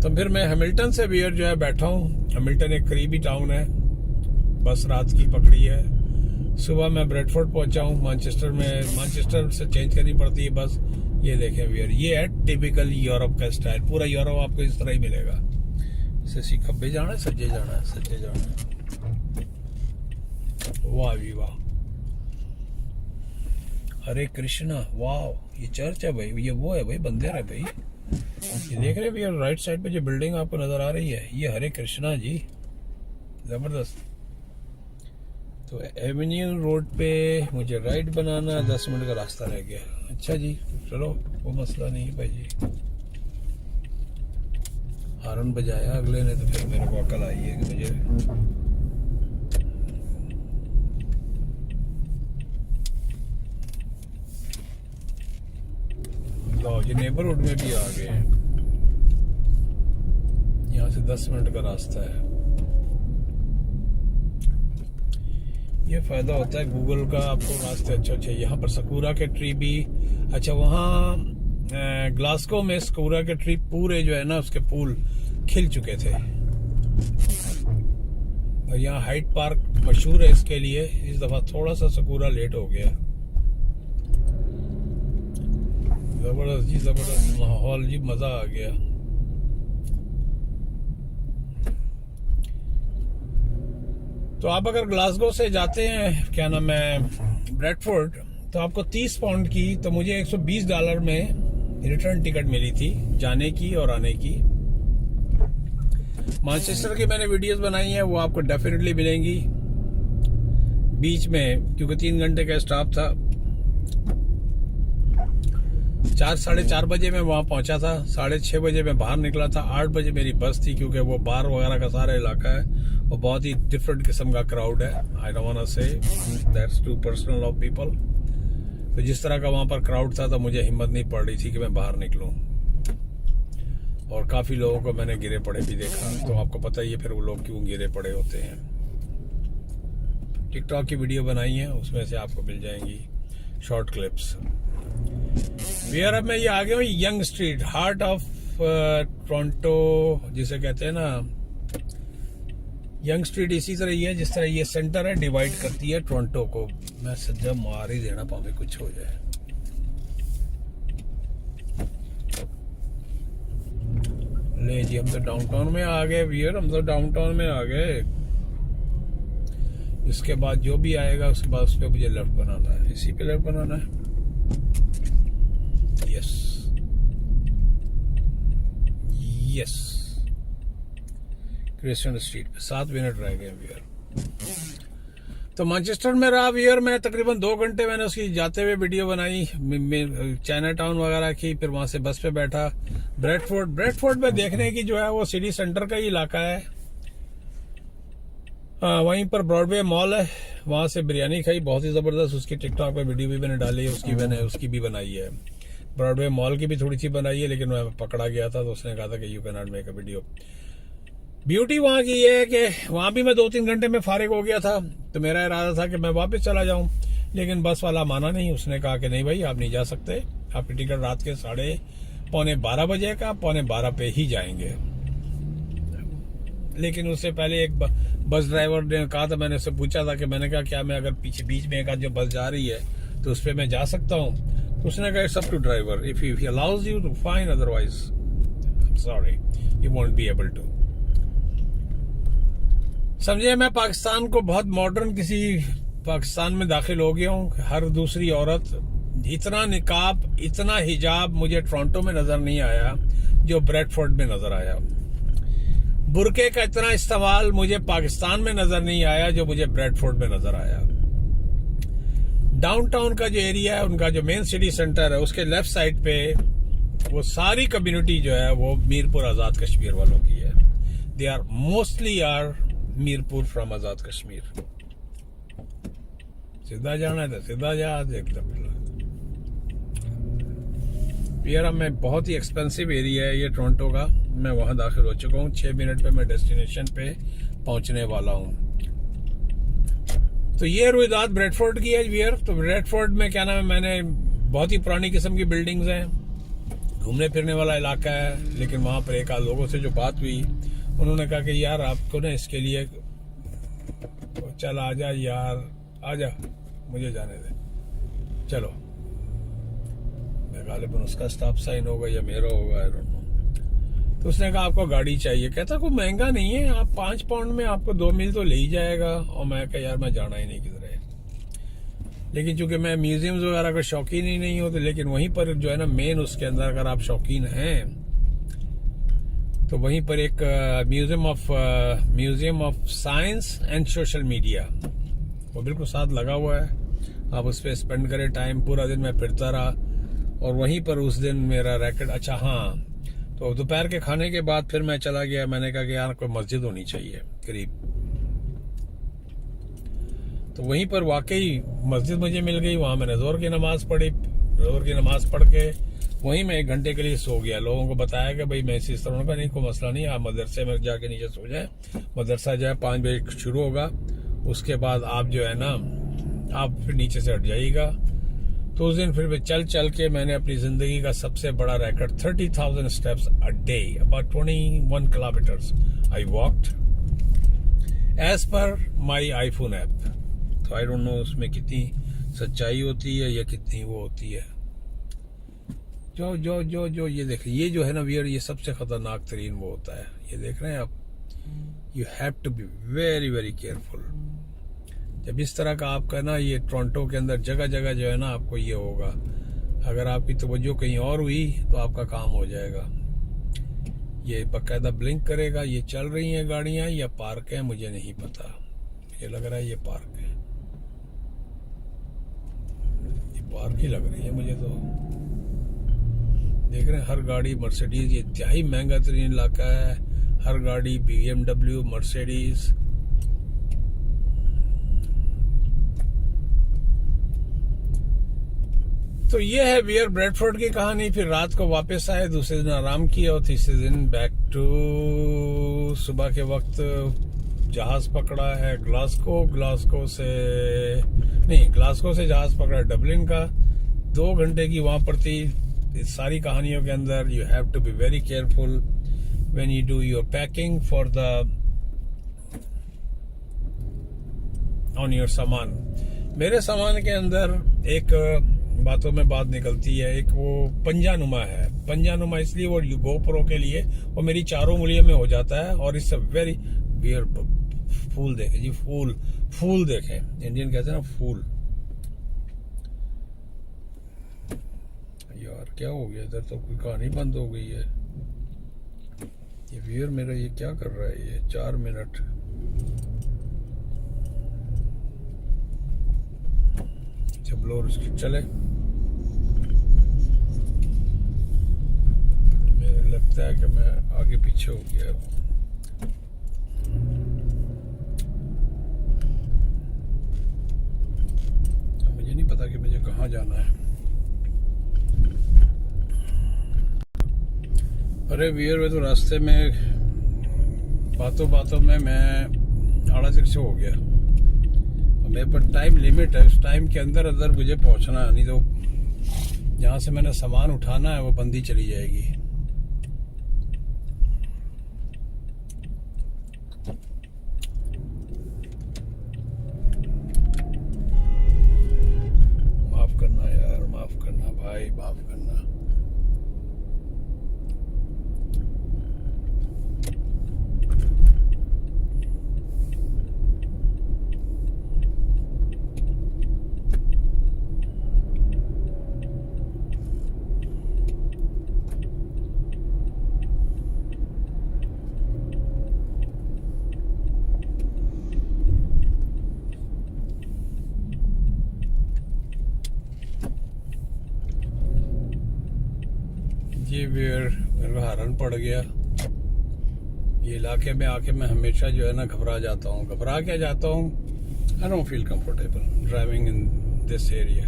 तो फिर मैं हैमिल्टन से वीर जो है बैठा हूँ। हैमिल्टन एक करीबी टाउन है, बस रात की पकड़ी है। सुबह मैं ब्रेडफोर्ड पहुंचा हूँ, मानचेस्टर से चेंज करनी पड़ती है बस। ये देखें वीर, ये है टिपिकल यूरोप का स्टाइल। पूरा यूरोप आपको इस तरह ही मिलेगा। इसे खब्बे जाना है, सज्जे जाना है, सज्जे जाना है। वाह भी वाह, हरे कृष्णा, वाह ये चर्च है भाई, ये वो है भाई, मंदिर है भाई। ये देख रहे भैया राइट साइड पे जो बिल्डिंग आपको नजर आ रही है, ये हरे कृष्णा जी, जबरदस्त। तो एवेन्यू रोड पे मुझे राइट बनाना, 10 मिनट का रास्ता रह गया। अच्छा जी, चलो वो मसला नहीं है भाई जी। हॉर्न बजाया अगले ने, तो फिर मेरे को अकल आई है कि मुझे ये नेबरहुड में भी आ गए हैं। यहाँ से 10 मिनट का रास्ता है। ये फायदा होता है गूगल का, आपको रास्ते अच्छे। यहाँ पर सकूरा के ट्री भी, अच्छा वहाँ ग्लासगो में सकूरा के ट्री पूरे जो है ना, उसके फूल खिल चुके थे। और यहाँ हाइड पार्क मशहूर है इसके लिए, इस दफा थोड़ा सा सकूरा लेट हो गया। जबरदस्त जी, जबरदस्त माहौल जी, मजा आ गया। तो आप अगर ग्लासगो से जाते हैं, क्या नाम है, ब्रेडफोर्ड, तो आपको 30 पाउंड की, तो मुझे $120 में रिटर्न टिकट मिली थी, जाने की और आने की। मानचेस्टर की मैंने वीडियोस बनाई हैं, वो आपको डेफिनेटली मिलेंगी बीच में, क्योंकि 3 घंटे का स्टॉप था। 4-4:30 बजे मैं वहां पहुंचा था, 6:30 बजे मैं बाहर निकला था, 8 बजे मेरी बस थी, क्योंकि वो बार वगैरह का सारा इलाका है, वो बहुत ही डिफरेंट किस्म का क्राउड है। I don't want to say that's too personal of people. तो जिस तरह का वहां पर क्राउड था, तो मुझे हिम्मत नहीं पड़ रही थी कि मैं बाहर निकलूं, और काफी लोगों को मैंने गिरे पड़े भी देखा। तो आपको पता ही है फिर वो लोग क्यों गिरे पड़े होते हैं। टिकटॉक की वीडियो बनाई है, उसमें से आपको मिल जाएंगी शॉर्ट क्लिप्स। वेयर अब मैं ये आ गया हूँ young street, heart of Toronto जिसे कहते हैं ना, यंग स्ट्रीट इसी तरह ही है जिस तरह ये सेंटर है, डिवाइड करती है टोरंटो को। मैं सज्जा मार ही देना पावे कुछ हो जाए। ले जी, हम तो डाउनटाउन में आ गए वियर, हम तो डाउनटाउन में आ गए। इसके बाद जो भी आएगा उसके बाद उस पर मुझे लेफ्ट बनाना है, इसी पे लेफ्ट बनाना है। यस यस, क्रिस्टियन स्ट्रीट पे 7 मिनट रह गए वियर। तो मैनचेस्टर में रहा वियर, मैं तकरीबन 2 घंटे मैंने उसकी जाते हुए वीडियो बनाई, चाइना टाउन वगैरह की। फिर वहां से बस पे बैठा ब्रेडफोर्ड में देखने की जो है वो सिटी सेंटर का ही इलाका है। वहीं पर ब्रॉडवे मॉल है, वहां से बिरयानी खाई बहुत ही जबरदस्त। उसकी टिकटॉक पे वीडियो भी मैंने डाली है, उसकी भी बनाई है। ब्रॉडवे मॉल की भी थोड़ी सी बनाई है, लेकिन मैं पकड़ा गया था तो उसने कहा था कि you can not make a video. Beauty वहां की ये है कि वहां भी मैं 2-3 घंटे में फारिग हो गया था, तो मेरा इरादा था कि मैं वापस चला जाऊं, लेकिन बस वाला माना नहीं। उसने कहा कि नहीं भाई, आप नहीं जा सकते, आपकी टिकट रात के 11:45 बजे का 11:45 पे ही जाएंगे। लेकिन उससे पहले एक बस ड्राइवर ने कहा था, मैंने उससे पूछा था कि मैंने कहा क्या मैं अगर पीछे बीच में एक आध जो बस जा रही है तो उस पर मैं जा सकता हूँ? तो उसने कहा it's up to driver, if he allows you to fine, otherwise sorry you won't be able to. समझे, मैं पाकिस्तान को बहुत मॉडर्न किसी पाकिस्तान में दाखिल हो गया हूँ। हर दूसरी औरत, इतना निकाब, इतना हिजाब मुझे टोरंटो में नजर नहीं आया जो ब्रेडफोर्ड में नजर आया। बुरके का इतना इस्तेमाल मुझे पाकिस्तान में नजर नहीं आया जो मुझे ब्रेडफोर्ड में नजर आया। डाउनटाउन का जो एरिया है, उनका जो मेन सिटी सेंटर है, उसके लेफ्ट साइड पे वो सारी कम्युनिटी जो है वो मीरपुर आजाद कश्मीर वालों की है। They are mostly are Mirpur from Azad Kashmir. सीधा जाना है तो सीधा जा, एकदम पियरा में बहुत ही एक्सपेंसिव एरिया है ये टोरंटो का। मैं वहां दाखिल हो चुका हूँ, 6 मिनट पे मैं डेस्टिनेशन पे पहुंचने वाला हूँ। तो ये रुईदात ब्रेडफोर्ड की है वियर। तो ब्रेडफोर्ड में क्या नाम है, मैंने बहुत ही पुरानी किस्म की बिल्डिंग्स हैं, घूमने फिरने वाला इलाका है। लेकिन वहां पर एक आध लोगों से जो बात हुई, उन्होंने कहा कि यार आपको ना इसके लिए, चल आजा यार आजा, मुझे जाने दे, चलो। गालिबन उसका स्टॉप साइन होगा या मेरा होगा, आई डोंट नो। तो उसने कहा आपको गाड़ी चाहिए, कहता कोई महंगा नहीं है, आप 5 पाउंड में आपको 2 मील तो ले ही जाएगा। और मैं कहा यार मैं जाना ही नहीं किधर है। लेकिन चूंकि मैं म्यूजियम्स वगैरह का शौकीन ही नहीं हूँ, तो लेकिन वहीं पर जो है ना मेन, उसके अंदर अगर आप शौकीन हैं तो वहीं पर एक museum of science and social media, वो बिल्कुल साथ लगा हुआ है। आप उस पर स्पेंड करें टाइम, पूरा दिन मैं फिरता रहा। और वहीं पर उस दिन मेरा रैकेट, अच्छा हाँ, तो दोपहर के खाने के बाद फिर मैं चला गया। मैंने कहा कि यार कोई मस्जिद होनी चाहिए करीब, तो वहीं पर वाकई मस्जिद मुझे मिल गई। वहां मैंने जोहर की नमाज पढ़ी। जोहर की नमाज पढ़ के वहीं मैं 1 घंटे के लिए सो गया। लोगों को बताया कि भाई मैं इस तरह का नहीं, कोई मसला नहीं, आप मदरसे में जाके नीचे सो जाए। मदरसा जो है 5 बजे शुरू होगा, उसके बाद आप जो है ना आप फिर नीचे से हट जाइएगा। तो उस दिन फिर चल के मैंने अपनी जिंदगी का सबसे बड़ा record 30,000 steps a day, about 21 kilometres I walked as per my iPhone app. तो आई डोंट नो उसमें कितनी सच्चाई होती है या कितनी वो होती है। जो जो जो जो ये देख, ये जो है ना वियर, ये सबसे खतरनाक तरीन वो होता है। ये देख रहे हैं आप, you have to be very very careful. जब इस तरह का आपका ना ये टोरंटो के अंदर जगह जगह जो है ना आपको ये होगा, अगर आपकी तवज्जो कहीं और हुई तो आपका काम हो जाएगा। ये बाकायदा ब्लिंक करेगा। ये चल रही हैं गाड़ियां या पार्क है मुझे नहीं पता, ये लग रहा है ये पार्क है, ये पार्क ही लग रही है मुझे तो। देख रहे हैं हर गाड़ी मर्सिडीज, ये इंतहाई महंगा तरीन इलाका है। हर गाड़ी BMW, मर्सिडीज। तो ये है वियर ब्रेडफोर्ड की कहानी। फिर रात को वापस आए, दूसरे दिन आराम किया और तीसरे दिन बैक टू, सुबह के वक्त जहाज पकड़ा है ग्लासगो से जहाज पकड़ा डबलिन का। 2 घंटे की वहां पर थी। इस सारी कहानियों के अंदर you have to be very careful when you do your packing for the on your सामान। मेरे सामान के अंदर एक बातों में बात निकलती है, एक वो पंजानुमा है। पंजानुमा इसलिए वो GoPro के लिए वो मेरी चारों उंगलियों में हो जाता है और इससे वेरी वियर्ड। फूल देखें जी, फूल देखें, इंडियन कहते हैं ना फूल। यार क्या हो गया इधर, तो कोई कहानी बंद हो गई है। ये व्यूअर मेरा ये क्या कर रहा है, ये 4 मिनट। जब ब्लोर उसकी चले, मुझे लगता है कि मैं आगे पीछे हो गया। मुझे नहीं पता कि मुझे कहाँ जाना है। अरे व्यूअर, में तो रास्ते में बातों में मैं आड़ा से हो गया। मेरे पर टाइम लिमिट है, उस टाइम के अंदर मुझे पहुंचना है, नहीं तो जहाँ से मैंने सामान उठाना है वो बंदी चली जाएगी। माफ करना यार, माफ करना भाई, माफ करना। ये मेरे को हरन पड़ गया। ये इलाके में आके मैं हमेशा जो है ना घबरा जाता हूँ। घबरा क्या जाता हूँ, I don't feel comfortable driving in this area.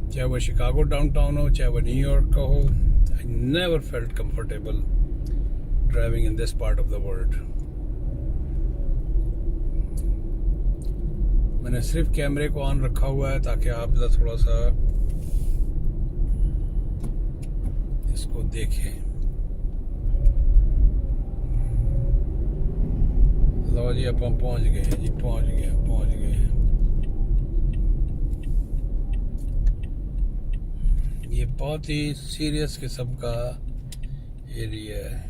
चाहे वो शिकागो डाउनटाउन हो, चाहे वो न्यूयॉर्क का हो, I never felt comfortable driving in this part of the world. मैंने सिर्फ कैमरे को ऑन रखा हुआ है ताकि आप थोड़ा सा इसको देखें। लो जी, अपन पहुंच गए जी, पहुंच गए। ये बहुत ही सीरियस किस्म का एरिया है।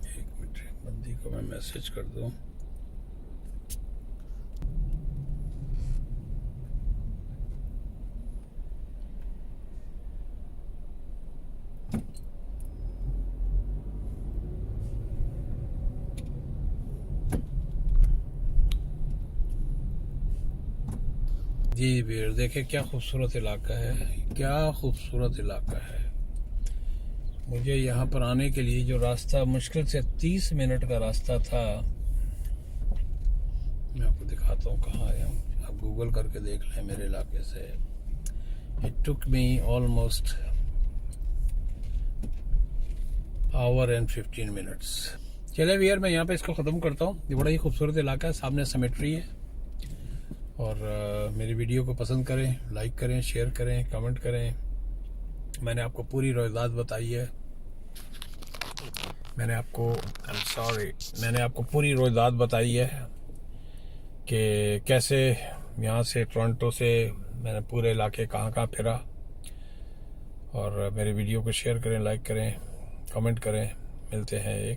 एक मिनट, बंदी को मैं मैसेज कर दूं। जी वीर, देखे क्या खूबसूरत इलाका है, क्या खूबसूरत इलाका है। मुझे यहाँ पर आने के लिए जो रास्ता मुश्किल से 30 मिनट का रास्ता था, मैं आपको दिखाता हूँ कहाँ आया हूँ। आप गूगल करके देख लें मेरे इलाके से। It took me almost our and 15 minutes. चले वीर, मैं यहाँ पे इसको ख़त्म करता हूँ। ये बड़ा ही खूबसूरत इलाका है, सामने सेमेट्री है। और मेरी वीडियो को पसंद करें, लाइक करें, शेयर करें, कमेंट करें। मैंने आपको पूरी रोज़ात बताई है। मैंने आपको पूरी रोज़ात बताई है कि कैसे यहाँ से टोरंटो से मैंने पूरे इलाके कहाँ फिरा। और मेरी वीडियो को शेयर करें, लाइक करें, कमेंट करें। मिलते हैं एक